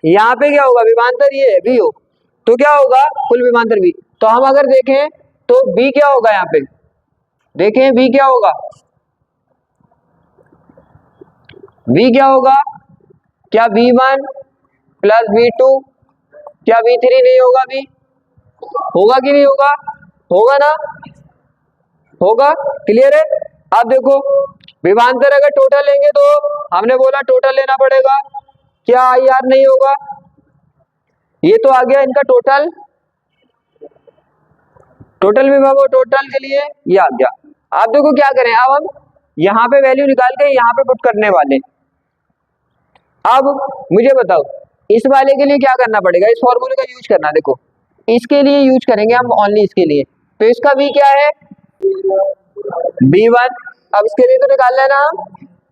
यहाँ पे क्या होगा, विभवांतर ये है V हो, तो क्या होगा कुल विभवांतर V। तो हम अगर देखें तो V क्या होगा, यहाँ पे देखें V क्या होगा, V क्या होगा, क्या V1 प्लस V2, क्या V3 नहीं होगा, V होगा कि नहीं होगा, होगा ना, होगा, क्लियर है। अब देखो विभवांतर अगर टोटल लेंगे तो हमने बोला टोटल लेना पड़ेगा, क्या IR नहीं होगा, ये तो आ गया इनका टोटल, टोटल विभव हो, टोटल के लिए ये आ गया। आप देखो क्या करें, अब हम यहाँ पे वैल्यू निकाल के यहाँ पे पुट करने वाले। अब मुझे बताओ इस वाले के लिए क्या करना पड़ेगा, इस फॉर्मूले का यूज करना, देखो इसके लिए यूज करेंगे हम, ओनली इसके लिए। तो इसका V क्या है V1, अब इसके लिए तो निकाल लेना हम,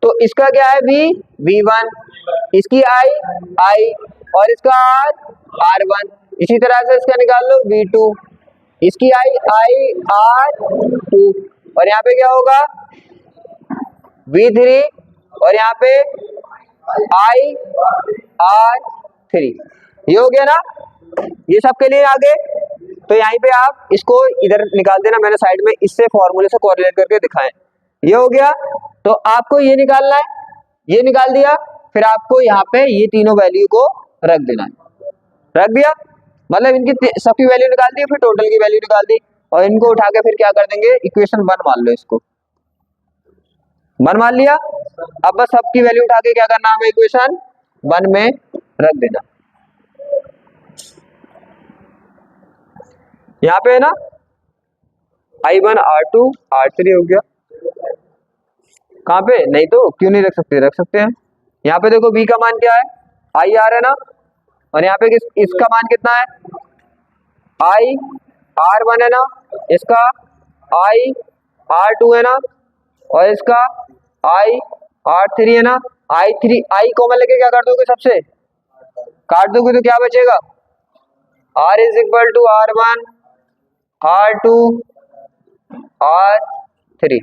तो इसका क्या है V1, इसकी I और इसका R1, इसी तरह से इसका निकाल लो V2, इसकी I R2, और यहाँ पे क्या होगा V3 और यहाँ पे IR3, ये हो गया ना, ये सब के लिए आगे। तो यहीं पे आप इसको इधर निकाल देना, मैंने साइड में इससे फॉर्मूले से कोरिलेट करके दिखाएं, ये हो गया। तो आपको ये निकालना है, ये निकाल दिया, फिर आपको यहाँ पे ये तीनों वैल्यू को रख देना है, रख दिया मतलब इनकी सबकी वैल्यू निकाल दी, फिर टोटल की वैल्यू निकाल दी, और इनको उठा के फिर क्या कर देंगे, इक्वेशन 1 मान लो, इसको 1 मान लिया। अब बस सबकी वैल्यू उठा के क्या करना, हमें इक्वेशन 1 में रख देना। यहाँ पे है ना I1 R2 R3 हो गया, कहाँ पे, नहीं तो क्यों नहीं रख सकते, रख सकते हैं। यहाँ पे देखो B का मान क्या है, IR है ना, और यहाँ पे इसका मान कितना है IR1 है ना, इसका IR2 है ना, और इसका IR3 है ना। I कॉमन लेके क्या कर दोगे, सबसे काट दोगे तो क्या बचेगा, R is equal to R1 R2 R3,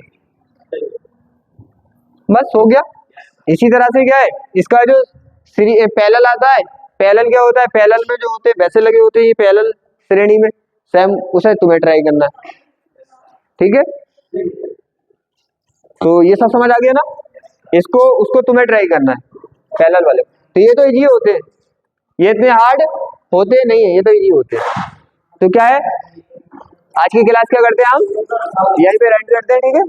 बस हो गया। इसी तरह से क्या है, इसका जो पैरेलल आता है, पैरेलल क्या होता है, पैरेलल में जो होते हैं वैसे लगे होते हैं, ये पैरेलल श्रेणी में सेम, उसे तुम्हें ट्राई करना है, ठीक है। तो ये सब समझ आ गया ना, इसको उसको तुम्हें ट्राई करना है पैरेलल वाले। तो ये तो इजी होते हैं, ये इतने हार्ड होते नहीं है, ये तो इजी होते हैं। तो क्या है, आज की क्लास क्या करते हैं हम, यहीं पे रेंट करते हैं, ठीक है।